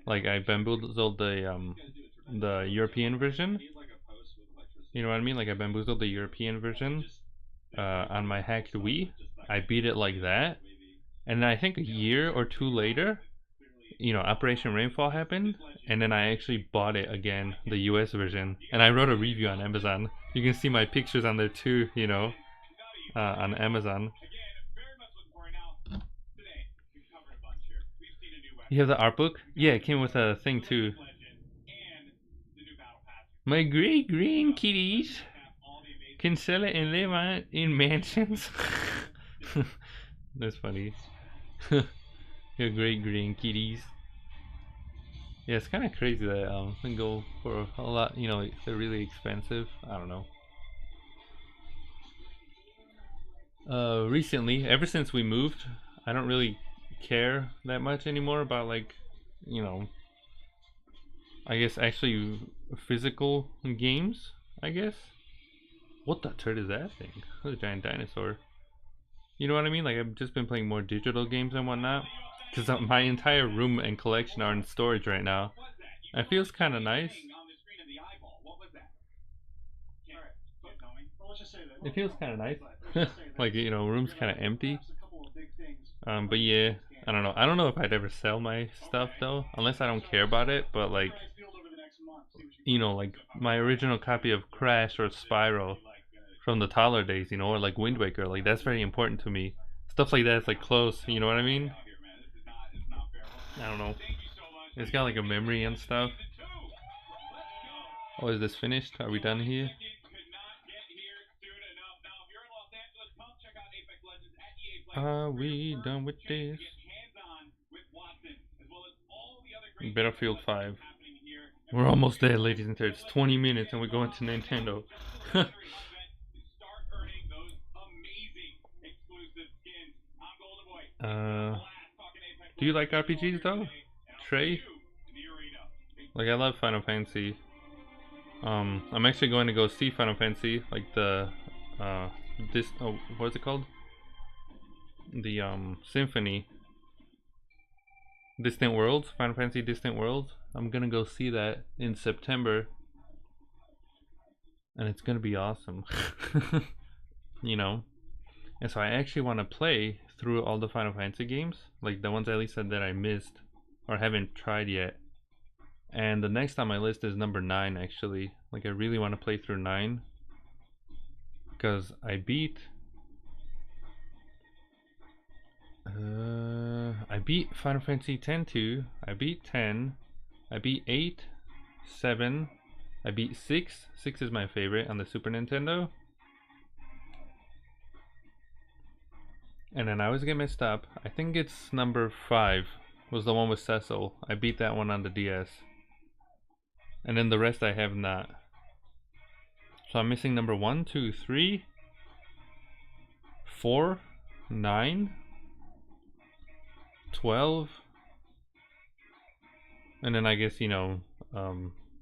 like I bamboozled the European version. You know what I mean? Like I bamboozled the European version on my hacked Wii. I beat it like that, And then I think a year or two later, you know, Operation Rainfall happened, and then I actually bought it again, the US version, and I wrote a review on Amazon. You can see my pictures on there too, you know, on Amazon. You have the art book? Yeah, it came with a thing too. My great grandkitties can sell it and live on in mansions. That's funny. Your great grandkitties. Yeah, it's kind of crazy that can go for a lot. You know, they're really expensive. I don't know. Recently, ever since we moved, I don't really care that much anymore about, like, you know, I guess actually physical games, I guess. What the turd is that thing? That's a giant dinosaur. You know what I mean? Like, I've just been playing more digital games and whatnot. Because my entire room and collection are in storage right now. It feels kind of nice. It feels kind of nice. Like, you know, room's kind of empty. But yeah, I don't know. I don't know if I'd ever sell my stuff though, unless I don't care about it. But like, you know, like my original copy of Crash or Spyro from the toddler days, you know, or like Wind Waker, like that's very important to me. Stuff like that's like close, you know what I mean? I don't know. It's got like a memory and stuff. Oh, is this finished? Are we done here? Are we done with this? Battlefield 5. We're almost there, ladies and gents. 20 minutes and we're going to Nintendo. Do you like RPGs though, Trey? Like, I love Final Fantasy. I'm actually going to go see Final Fantasy, like the what's it called? The Symphony. Distant Worlds, Final Fantasy Distant Worlds. I'm gonna go see that in September, and it's gonna be awesome. You know, and so I actually want to play through all the Final Fantasy games, like the ones at least that I missed or haven't tried yet. And the next on my list is number 9 actually. Like, I really want to play through 9 because I beat Final Fantasy 10 2, I beat 10, I beat 8, 7, I beat 6. 6 is my favorite on the Super Nintendo. And then I always get messed up. I think it's number 5 was the one with Cecil. I beat that one on the DS. And then the rest I have not. So I'm missing number 1, 2, 3, 4, 9, 12, and then I guess, you know,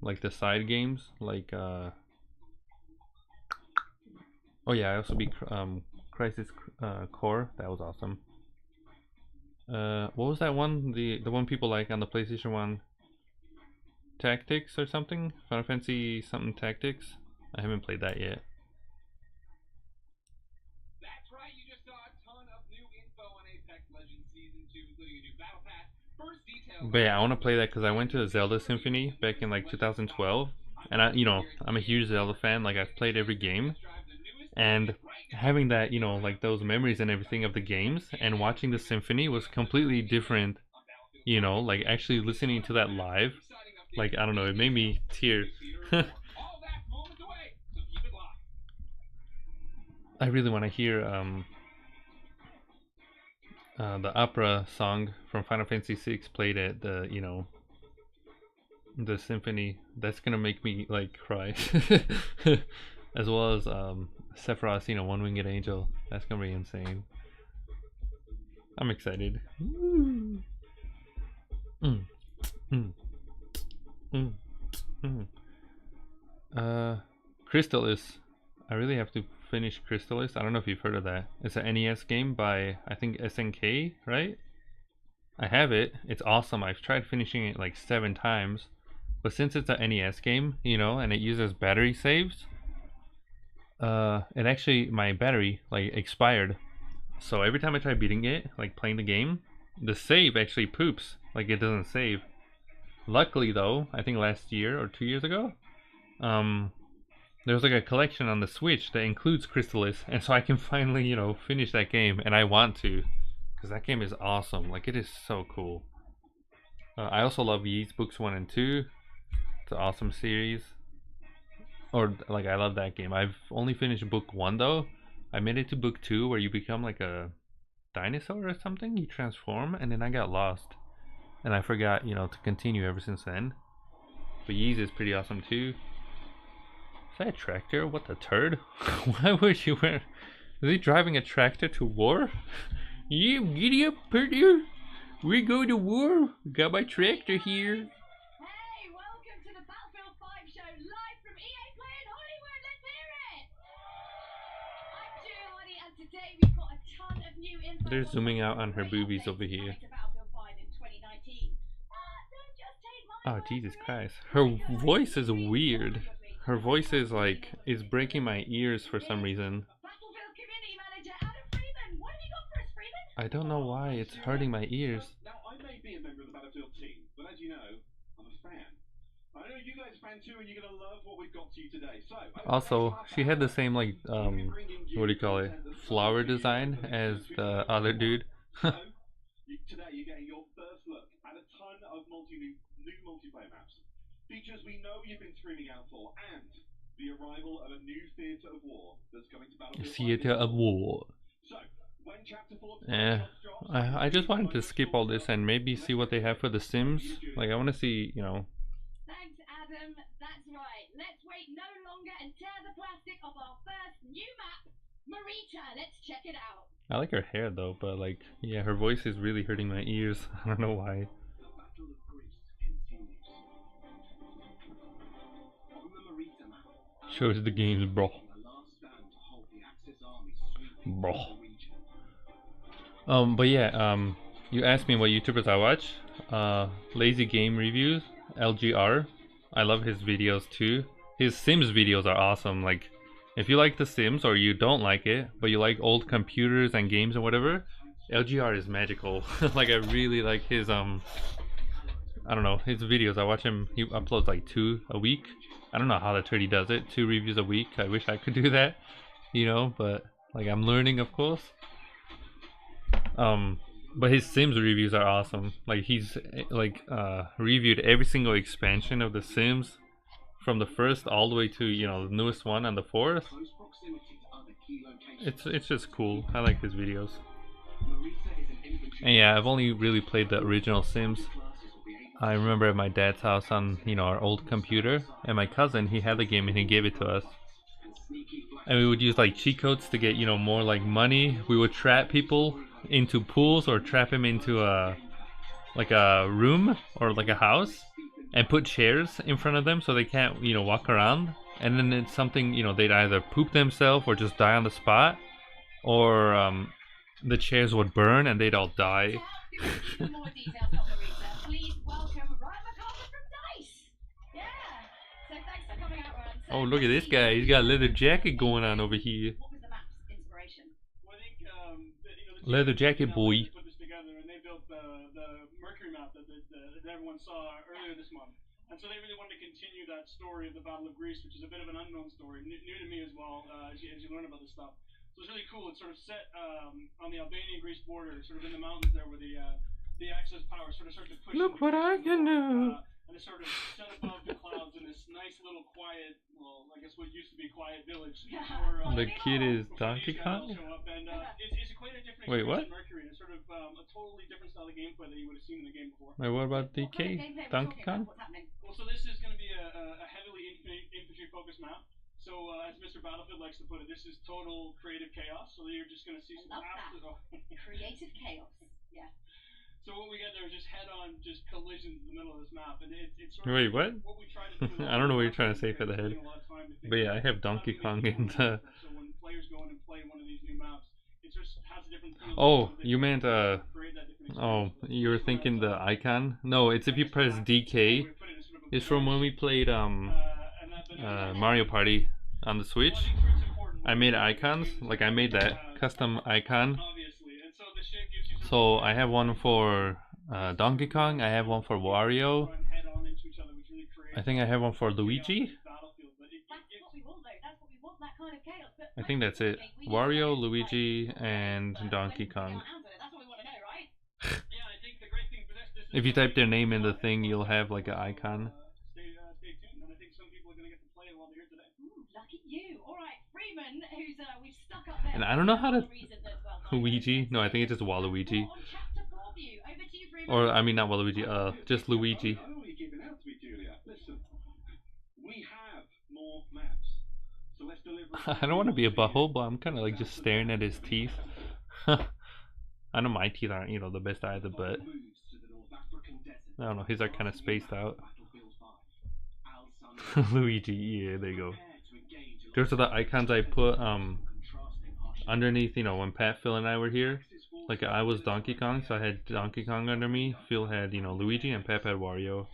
like the side games, like oh yeah, I also beat Crisis Core. That was awesome. What was that one? The one people like on the PlayStation 1? Tactics or something? Final Fantasy something Tactics? I haven't played that yet. That's right, you just saw a ton of new info on Apex Legends Season 2, including a new battle pass. First details. But yeah, I want to play that because I went to the Zelda Symphony back in like 2012, and I'm a huge Zelda fan. Like, I've played every game, and having that, you know, like those memories and everything of the games, and watching the symphony was completely different. You know, like actually listening to that live, like, I don't know, it made me tear. I really want to hear the opera song from Final Fantasy VI played at the, you know, the symphony. That's gonna make me like cry. As well as Sephiroth's, you know, One Winged Angel. That's gonna be insane. I'm excited. Crystallis. I really have to finish Crystallis. I don't know if you've heard of that. It's an NES game by, I think, SNK, right? I have it. It's awesome. I've tried finishing it like 7 times. But since it's a NES game, you know, and it uses battery saves, it actually, my battery like expired So every time I try beating it, like playing the game, the save actually poops. Like it doesn't save. Luckily though, I think last year or 2 years ago, there's like a collection on the Switch that includes Crystalis, and so I can finally, finish that game, and I want to, because that game is awesome. Like it is so cool. I also love Yeats books 1 and 2. It's an awesome series. Or like I love that game. I've only finished book 1 though. I made it to book 2 where you become like a dinosaur or something. You transform, and then I got lost, and I forgot, to continue ever since then. But Yeats is pretty awesome too. Is that a tractor? What the turd? Why would you wear? Is he driving a tractor to war? You giddy up, partner. We go to war. Got my tractor here. Hey, welcome to the Battlefield 5 show live from EA Play in Hollywood. Let's hear it! I'm Julia Hardy, and today we've got a ton of new info. They're zooming out on her boobies over here. To Battlefield 5 in 2019. Don't just take my Oh word Jesus for it. Christ. Her voice is weird. Her voice is like, it's breaking my ears for some reason. Battlefield community manager Adam Freeman. What have you got for us, Freeman? I don't know why, it's hurting my ears. Now, I may be a member of the Battlefield team, but as you know, I'm a fan. I know you guys are a fan too, and you're going to love what we've got to you today. So, Also, she had the same like, what do you call it, flower design as the other dude. Today you're getting your first look at a ton of new multiplayer maps. Features we know you've been screaming out for, and the arrival of a new theatre of war that's coming to Battlefield 5 Theater of War. So, when Chapter 4 drops, I just wanted to skip all this and maybe see what they have for The Sims. Like, I want to see, Thanks, Adam. That's right. Let's wait no longer and tear the plastic off our first new map, Marita. Let's check it out. I like her hair though, but like, yeah, her voice is really hurting my ears. I don't know why. The Battle of Greece continues. On the Marita map, Shows the games, bro. the last stand to hold the Axis army sweeping Bro. through the region. But yeah, you asked me what YouTubers I watch. Lazy Game Reviews, LGR. I love his videos too. His Sims videos are awesome. Like, if you like The Sims or you don't like it, but you like old computers and games and whatever, LGR is magical. Like, I really like his I don't know, his videos. I watch him. He uploads like 2 a week. I don't know how the turd does it. 2 reviews a week. I wish I could do that, but like, I'm learning, of course. But his Sims reviews are awesome. Like, he's like reviewed every single expansion of The Sims, from the first all the way to the newest one and the 4th. Close proximity to other key locations. It's just cool. I like his videos. Marita is an infantry And yeah, I've only really played the original Sims. classes will be able I remember at my dad's house on our old computer, and my cousin, he had the game and he gave it to us. and sneaky flash And we would use like cheat codes to get more like money. We would trap people into pools or trap them into a room or like a house, and put chairs in front of them so they can't walk around. And then it's something they'd either poop themselves or just die on the spot, or the chairs would burn and they'd all die. For more details on Marita, please welcome Ryan McCarver from DICE. Yeah. So thanks for coming out, Ryan. So Oh, look at this guy. He's got a leather jacket going on over here. what was the map's inspiration? Well, I think the Leather team jacket boy. put this together, and they built the Mercury map that everyone saw earlier this month. And so they really wanted to continue that story of the Battle of Greece, which is a bit of an unknown story, new to me as well, as you learn about this stuff. So it's really cool. It's sort of set on the Albanian-Greece border, sort of in the mountains there, where the Axis power sort of start to push. Look into what I Greece. can do. And it's sort of set above the clouds in this nice little quiet, well, I guess what used to be a quiet village. Where, The kid is before Donkey these guys Kong? show up, and it's quite a different Wait, what? experience than Mercury. It's sort of a totally different style of gameplay that you would have seen in the game before. Wait, what about What kind of DK? gameplay are we Donkey talking Kong? about? What's happening? Well, so this is going to be a heavily infantry-focused map. So, as Mr. Battlefield likes to put it, this is total creative chaos. So you're just going to see some I love that. absolute. Creative chaos. Yeah. So what we get there is just head-on, just collisions in the middle of this map, and it's sort of Wait, what? what we try to do. I don't know what you're trying to say for the head. Spending a lot of time to think But yeah, I about have how Donkey do we Kong make in it the... So when players go in and play one of these new maps, it just has a different feel. Oh, They you can meant, create that different oh, experience. you were thinking the icon? No, it's if you press DK. It's from when we played, Mario Party on the Switch. I made icons, like I made that custom icon So I have one for Donkey Kong. I have one for Wario. Run head on into each other, which really creates I think I have one for Luigi. battlefield. But That's what we want, though. That's what we want, that kind of chaos. But I think that's it. Wario, Luigi, and Donkey Kong. That's what we want to know, right? yeah, I think the great thing for this is If you type their name in the thing, you'll have like an icon. Stay tuned, and I think some people are going to get to play it while they're here today. Ooh, lucky you. All right, Freeman, who's we've stuck up there. And I don't know how to for the reason that, well, Luigi. No, I think it's just Waluigi. on chapter 4 view. Over to you, Freeman. Or I mean not Waluigi. Just Luigi. I don't want you keeping out to me, Julia. Listen, we have more maps. So let's deliver. I don't want to be a butthole, but I'm kind of like just staring at his teeth. I know my teeth aren't, you know, the best either, but I don't know. His are kind of spaced out. Luigi, yeah, there you go. Those are the icons I put underneath, you know, when Pat, Phil, and I were here. Like I was Donkey Kong, so I had Donkey Kong under me. Phil had, you know, Luigi, and Pat had Wario.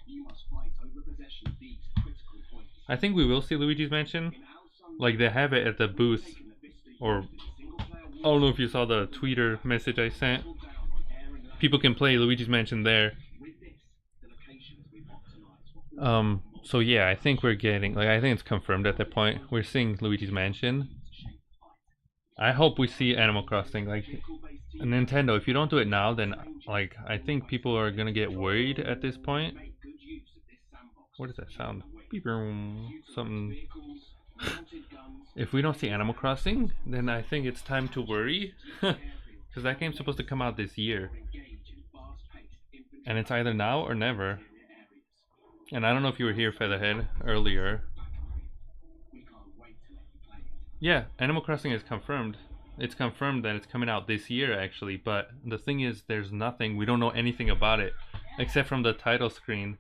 I think we will see Luigi's Mansion. Like they have it at the booth, or I don't know if you saw the Twitter message I sent. People can play Luigi's Mansion there. So yeah, I think we're getting, like, I think it's confirmed at that point. We're seeing Luigi's Mansion. I hope we see Animal Crossing. Like, Nintendo, if you don't do it now, then, like, I think people are gonna get worried at this point. What does that sound? Beep, something. If we don't see Animal Crossing, then I think it's time to worry. Because that game's supposed to come out this year. And it's either now or never. And I don't know if you were here, Featherhead, earlier. Yeah, Animal Crossing is confirmed. It's confirmed that it's coming out this year, actually. But the thing is, there's nothing. We don't know anything about it. Except from the title screen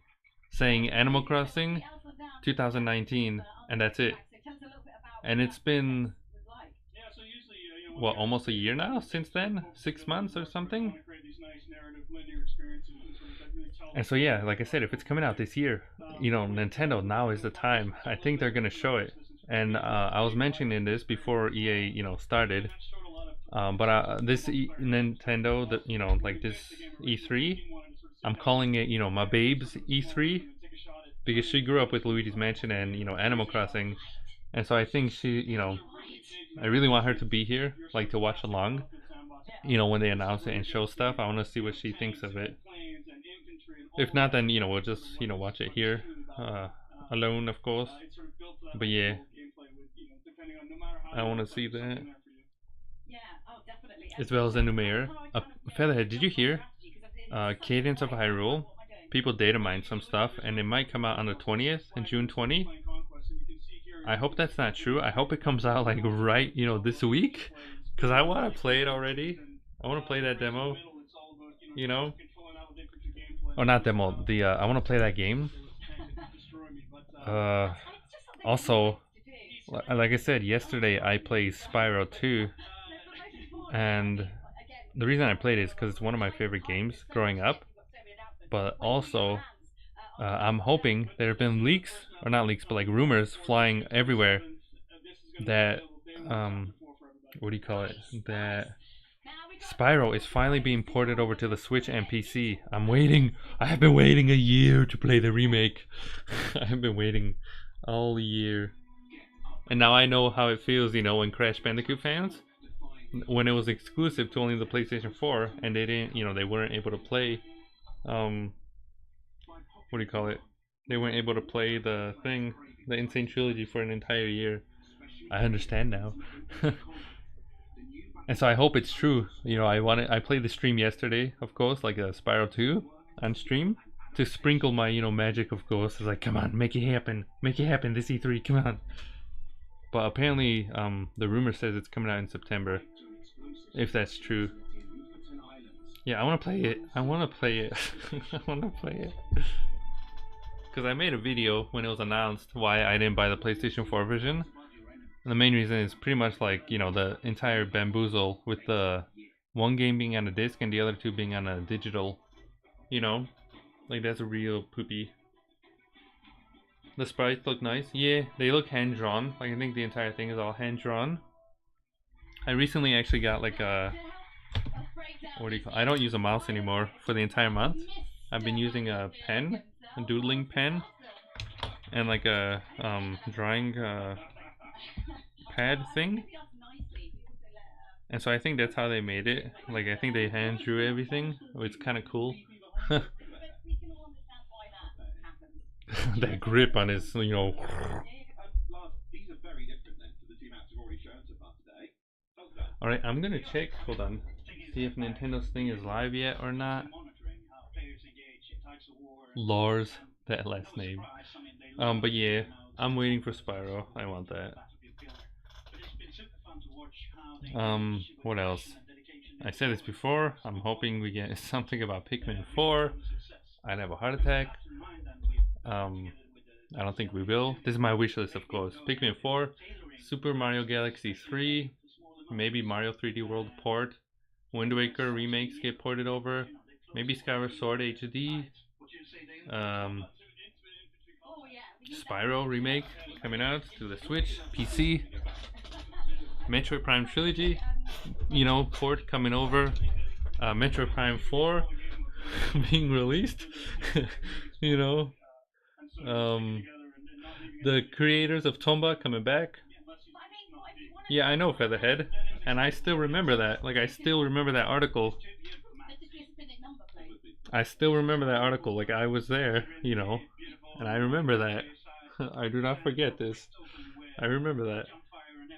saying Animal Crossing 2019. And that's it. And it's been, what, almost a year now since then? 6 months or something? And so yeah, like I said, if it's coming out this year, you know, Nintendo, now is the time. I think they're gonna show it. And I was mentioning this before EA, you know, started. But this Nintendo, you know, like this E3, I'm calling it, you know, my babe's E3, because she grew up with Luigi's Mansion and, you know, Animal Crossing. And so I think she, you know, I really want her to be here, like to watch along, you know, when they announce it and show stuff. I want to see what she thinks of it. If not, then, you know, we'll just, you know, watch it here, alone, of course. But yeah, I want to see that. As well as the new mayor. Featherhead, did you hear? Cadence of Hyrule. People data mine some stuff, and it might come out on the 20th, in June 20. I hope that's not true. I hope it comes out like right, you know, this week, because I want to play it already. I want to play that demo, you know, or not demo. The I want to play that game. Also, like I said yesterday, I played Spyro 2, and the reason I played it is because it's one of my favorite games growing up. But also, I'm hoping there have been leaks, or not leaks, but like rumors flying everywhere that, what do you call it? That Spyro is finally being ported over to the Switch and PC. I'm waiting. I have been waiting a year to play the remake. I have been waiting all year. And now I know how it feels, you know, when Crash Bandicoot fans, when it was exclusive to only the PlayStation 4, and they didn't, you know, they weren't able to play, what do you call it? They weren't able to play the thing, the Insane Trilogy, for an entire year. I understand now. And so I hope it's true. You know, I played the stream yesterday, of course, like a Spyro 2 on stream, to sprinkle my, you know, magic, of course. It's like, come on, make it happen this E3, come on. But apparently, the rumor says it's coming out in September, if that's true. Yeah, I want to play it. I want to play it. I want to play it. Because I made a video when it was announced why I didn't buy the PlayStation 4 version. And the main reason is pretty much like, you know, the entire bamboozle with the one game being on a disc and the other two being on a digital. You know, like that's a real poopy. The sprites look nice. Yeah, they look hand-drawn. Like I think the entire thing is all hand-drawn. I recently actually got like a what do you call? I don't use a mouse anymore for the entire month. I've been using a pen, a doodling pen, and like a drawing pad thing. And so I think that's how they made it. Like I think they hand drew everything. Oh, it's kind of cool. That grip on his, These are very different then to the two maps we've already shown so far today. All right, I'm gonna check. Hold on. See if Nintendo's thing is live yet or not. Lars, that last name. But yeah, I'm waiting for Spyro. I want that. What else? I said this before. I'm hoping we get something about Pikmin 4. I'd have a heart attack. I don't think we will. This is my wish list, of course. Pikmin 4, Super Mario Galaxy 3, maybe Mario 3D World port, Wind Waker remakes get ported over, maybe Skyward Sword HD, Spyro remake coming out to the Switch, PC, Metroid Prime Trilogy, you know, port coming over, Metroid Prime 4 being released, you know, the creators of Tomba coming back. Yeah, I know Featherhead, and I still remember that. Like, I still remember that article. I still remember that article. Like, I was there, you know, and I remember that. I do not forget this. I remember that.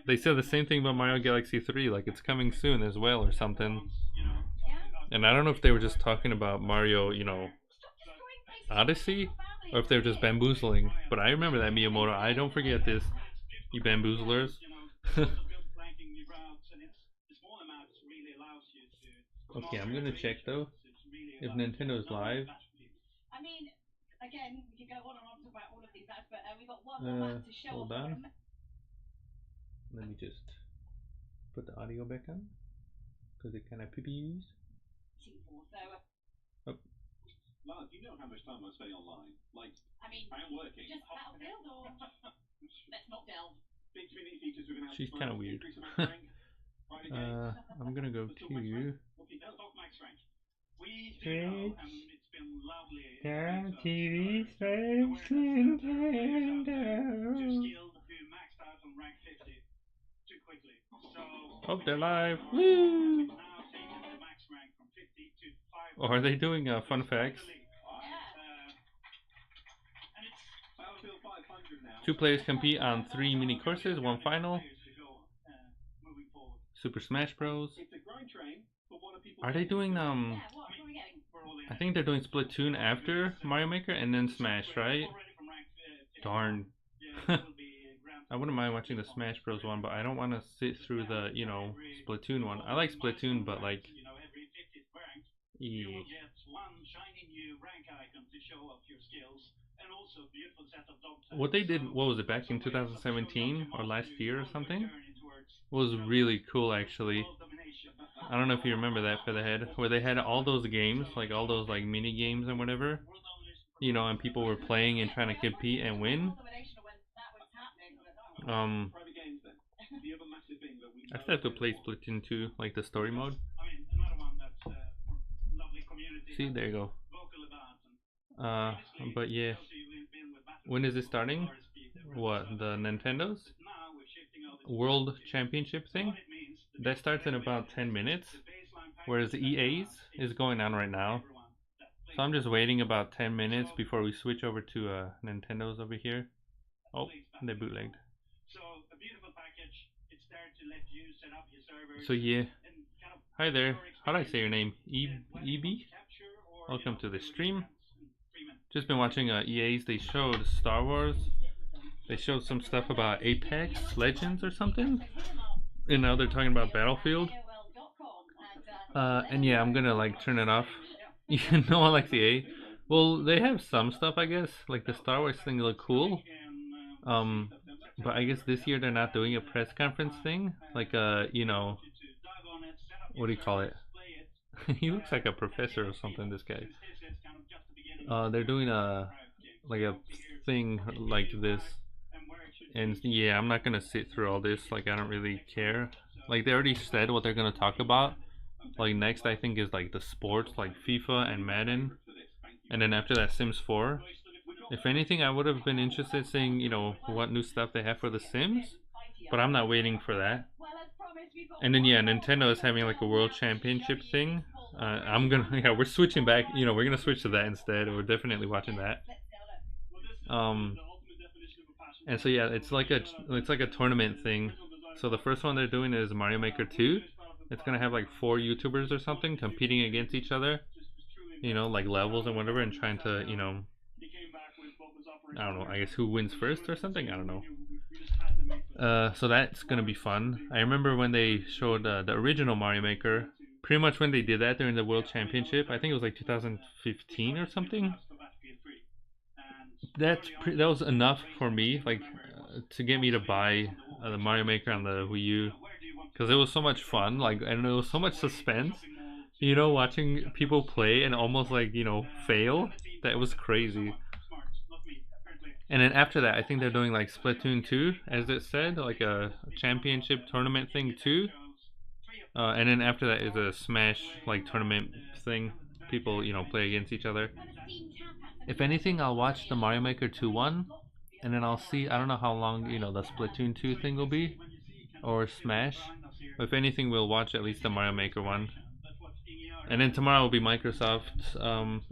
They said the same thing about Mario Galaxy 3, like it's coming soon as well or something. And I don't know if they were just talking about Mario, you know, Odyssey, or if they were just bamboozling. But I remember that, Miyamoto. I don't forget this, you bamboozlers. Okay, I'm gonna check though if Nintendo's live. I mean, again, we can go on and on about all of these apps, but we've got one more map to show. Hold on. Let me just put the audio back on because it kind of pee-pees. Oh. Lars, you know how much time I'm spending online. Like, I mean, I am working. Just Battlefield or let's not delve. Big community features we're gonna have. She's kind of weird. I'm gonna go to you. Switch. TV Switch Nintendo. Oh, they're live. Woo! Oh, are they doing fun facts? Two players compete on 3 mini courses, 1 final. Super Smash Bros. Are they doing I think they're doing Splatoon after Mario Maker and then Smash, right? Darn. I wouldn't mind watching the Smash Bros one, but I don't want to sit through the, you know, Splatoon one. I like Splatoon, but like, yeah. What they did, what was it, back in 2017 or last year or something, was really cool actually. I don't know if you remember that, Featherhead, where they had all those games, like all those like mini games and whatever, you know, and people were playing and trying to compete and win. I still have to play Splatoon 2, like the story mode. See, there you go. But yeah, when is it starting? What, the Nintendo's World Championship thing? That starts in about 10 minutes, whereas EA's is going on right now. So I'm just waiting about 10 minutes before we switch over to Nintendo's over here. Oh, they bootlegged. So yeah, hi there. How do I say your name? EB? Welcome to the stream. Just been watching EA's. They showed Star Wars. They showed some stuff about Apex Legends or something. And now they're talking about Battlefield. And yeah, I'm gonna like turn it off. No one likes EA. Well, they have some stuff, I guess. Like the Star Wars thing look cool. But I guess this year they're not doing a press conference thing. Like you know, what do you call it? He looks like a professor or something, this guy. They're doing like a thing like this. And yeah, I'm not gonna sit through all this. Like, I don't really care. Like, they already said what they're gonna talk about. Like next, I think is like the sports, like FIFA and Madden, and then after that, Sims 4. If anything, I would have been interested in seeing, you know, what new stuff they have for the Sims, but I'm not waiting for that. And then yeah, Nintendo is having like a World Championship thing. I'm gonna yeah, we're switching back. You know, we're gonna switch to that instead. We're definitely watching that. And so yeah, it's like a tournament thing. So the first one they're doing is Mario Maker 2. It's gonna have like 4 YouTubers or something competing against each other. You know, like levels and whatever, and trying to, you know, I don't know, I guess who wins first or something. I don't know. So that's gonna be fun. I remember when they showed the original Mario Maker. Pretty much when they did that during the World Championship, I think it was like 2015 or something. That was enough for me, like to get me to buy the Mario Maker on the Wii U, because it was so much fun. Like, and there was so much suspense. You know, watching people play and almost like, you know, fail. That was crazy. And then after that, I think they're doing like Splatoon 2, as it said, like a championship tournament thing too. And then after that is a Smash like tournament thing. People, you know, play against each other. If anything, I'll watch the Mario Maker 2 one, and then I'll see. I don't know how long, you know, the Splatoon 2 thing will be, or Smash. But if anything, we'll watch at least the Mario Maker one. And then tomorrow will be Microsoft,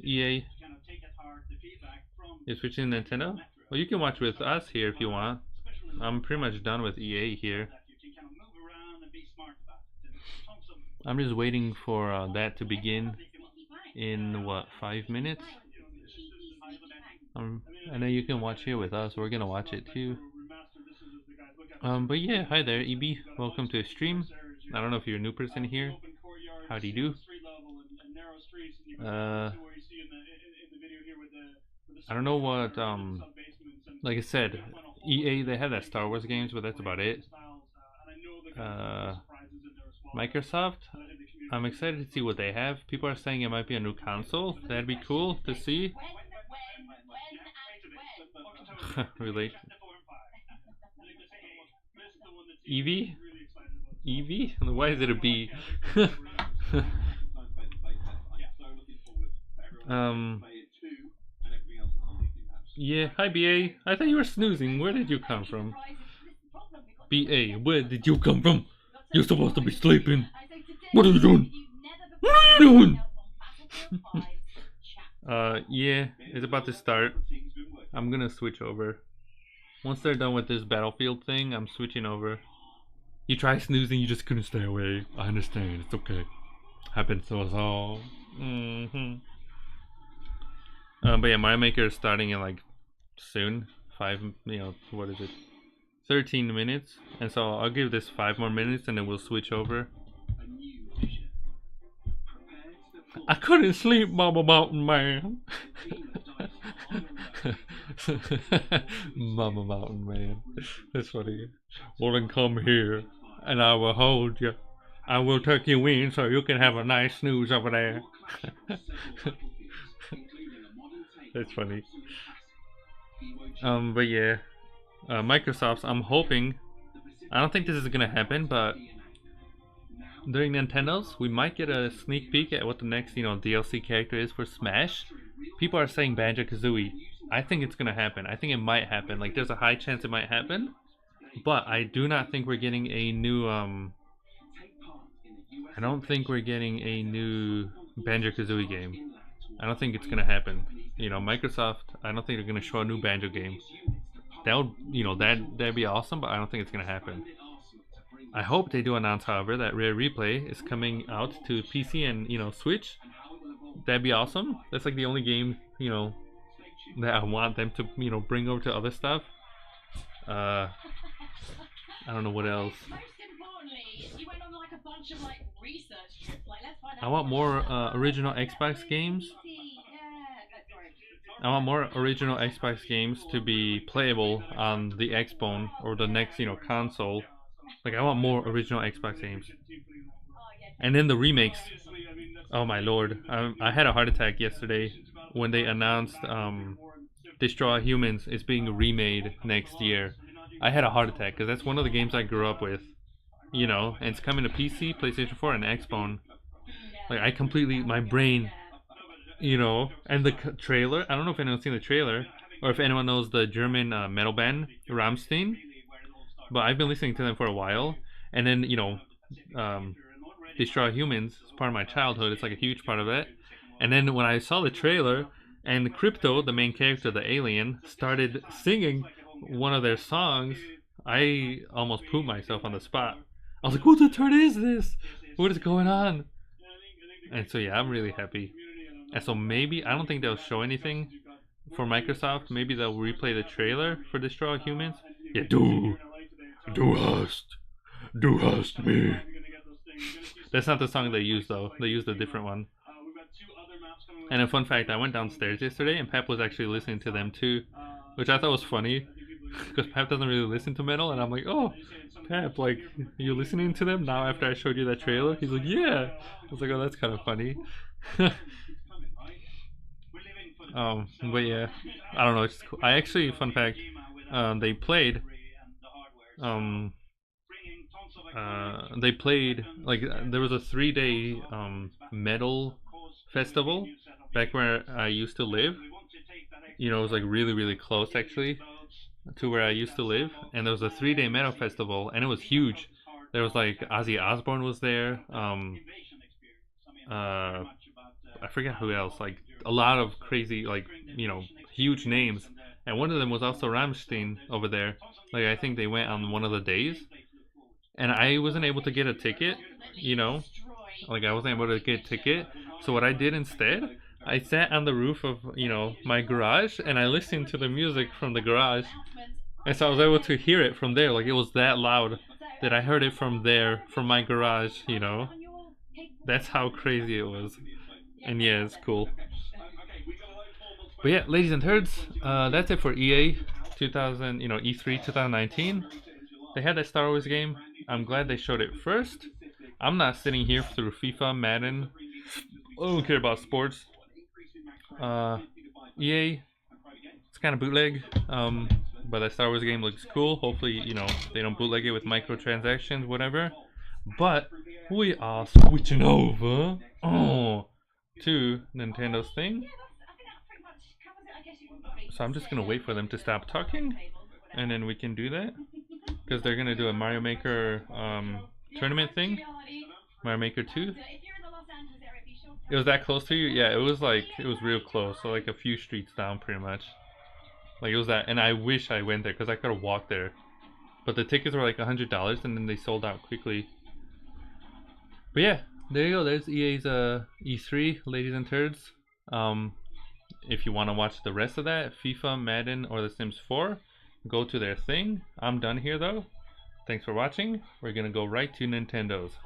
EA. You're switching to Nintendo? Well, you can watch with us here if you want. I'm pretty much done with EA here. I'm just waiting for that to begin in what, 5 minutes? I know you can watch here with us. We're gonna watch it too. But yeah, hi there, EB. Welcome to the stream. I don't know if you're a new person here. How do you do? I don't know what, like I said, EA, they have that Star Wars games, but that's about it. Microsoft, I'm excited to see what they have. People are saying it might be a new console. That'd be cool to see. Relate. Eevee? Eevee? Why is it a B? Yeah, hi BA. I thought you were snoozing. Where did you come from? BA, where did you come from? You're supposed to be sleeping. What are you doing? What are you doing? Yeah, it's about to start. I'm gonna switch over. Once they're done with this Battlefield thing, I'm switching over. You try snoozing, you just couldn't stay away. I understand, it's okay. Happens to us all. But yeah, Mario Maker is starting in like soon. 13 minutes. And so I'll give this 5 more minutes and then we'll switch over. I couldn't sleep, Mama Mountain Man. Mama Mountain Man. That's funny. Well, then come here and I will hold you. I will tuck you in so you can have a nice snooze over there. That's funny. But yeah, Microsoft's, I'm hoping, I don't think this is gonna happen, but during Nintendo's, we might get a sneak peek at what the next, you know, DLC character is for Smash. People are saying Banjo-Kazooie. I think it's gonna happen. I think it might happen. Like, there's a high chance it might happen, but I do not think we're getting a new, I don't think we're getting a new Banjo-Kazooie game. I don't think it's gonna happen. You know, Microsoft, I don't think they're gonna show a new Banjo game. That would, you know, that'd be awesome, but I don't think it's gonna happen. I hope they do announce, however, that Rare Replay is coming out to PC and, you know, Switch. That'd be awesome. That's like the only game, you know, that I want them to, you know, bring over to other stuff. I don't know what else. I want more original Xbox games. I want more original Xbox games to be playable on the Xbone or the next, you know, console. Like, I want more original Xbox games. And then the remakes. Oh my lord. I had a heart attack yesterday when they announced Destroy All Humans is being remade next year. I had a heart attack because that's one of the games I grew up with. You know, and it's coming to PC, PlayStation 4, and Xbone. Like I completely, my brain, you know, and the trailer. I don't know if anyone's seen the trailer or if anyone knows the German metal band Rammstein, but I've been listening to them for a while. And then you know, Destroy Humans is part of my childhood. It's like a huge part of it. And then when I saw the trailer and Crypto, the main character, the alien, started singing one of their songs, I almost pooped myself on the spot. I was like, "What the turn is this? What is going on?" And so yeah, I'm really happy. And so maybe I don't think they'll show anything for Microsoft. Maybe they'll replay the trailer for Destroy Humans. Yeah, do hast me. That's not the song they used though. They used a different one. And a fun fact, I went downstairs yesterday and Pep was actually listening to them too, which I thought was funny because Pep doesn't really listen to metal, and I'm like, "Oh, Pep, like, are you listening to them now after I showed you that trailer?" He's like, "Yeah." I was like, "Oh, that's kind of funny." But yeah, I don't know. It's cool. I actually, fun fact, they played like there was a 3-day metal festival back where I used to live. You know, it was like really really close actually to where I used to live, and there was a 3-day metal festival, and it was huge. There was like Ozzy Osbourne was there. I forget who else. Like a lot of crazy, like you know, huge names, and one of them was also Rammstein over there. Like I think they went on one of the days, and I wasn't able to get a ticket. You know, like I wasn't able to get a ticket. So what I did instead, I sat on the roof of my garage, and I listened to the music from the garage, and so I was able to hear it from there. Like it was that loud that I heard it from there, from my garage. You know, that's how crazy it was. And yeah, it's cool. But yeah, ladies and turds, that's it for EA 2000, E3 2019. They had that Star Wars game. I'm glad they showed it first. I'm not sitting here through FIFA, Madden. I don't care about sports. EA, it's kind of bootleg. But that Star Wars game looks cool. Hopefully, they don't bootleg it with microtransactions, whatever. But we are switching over to Nintendo's thing. So I'm just gonna wait for them to stop talking, and then we can do that, because they're gonna do a Mario Maker tournament thing, Mario Maker 2. It was that close to you? Yeah, it was real close. So like a few streets down, pretty much. Like it was that, and I wish I went there because I could have walked there, but the tickets were like $100, and then they sold out quickly. But yeah, there you go. There's EA's E3, ladies and turds. If you want to watch the rest of that, FIFA, Madden, or The Sims 4, go to their thing. I'm done here though. Thanks for watching. We're gonna go right to Nintendo's.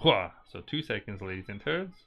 So 2 seconds, ladies and turds.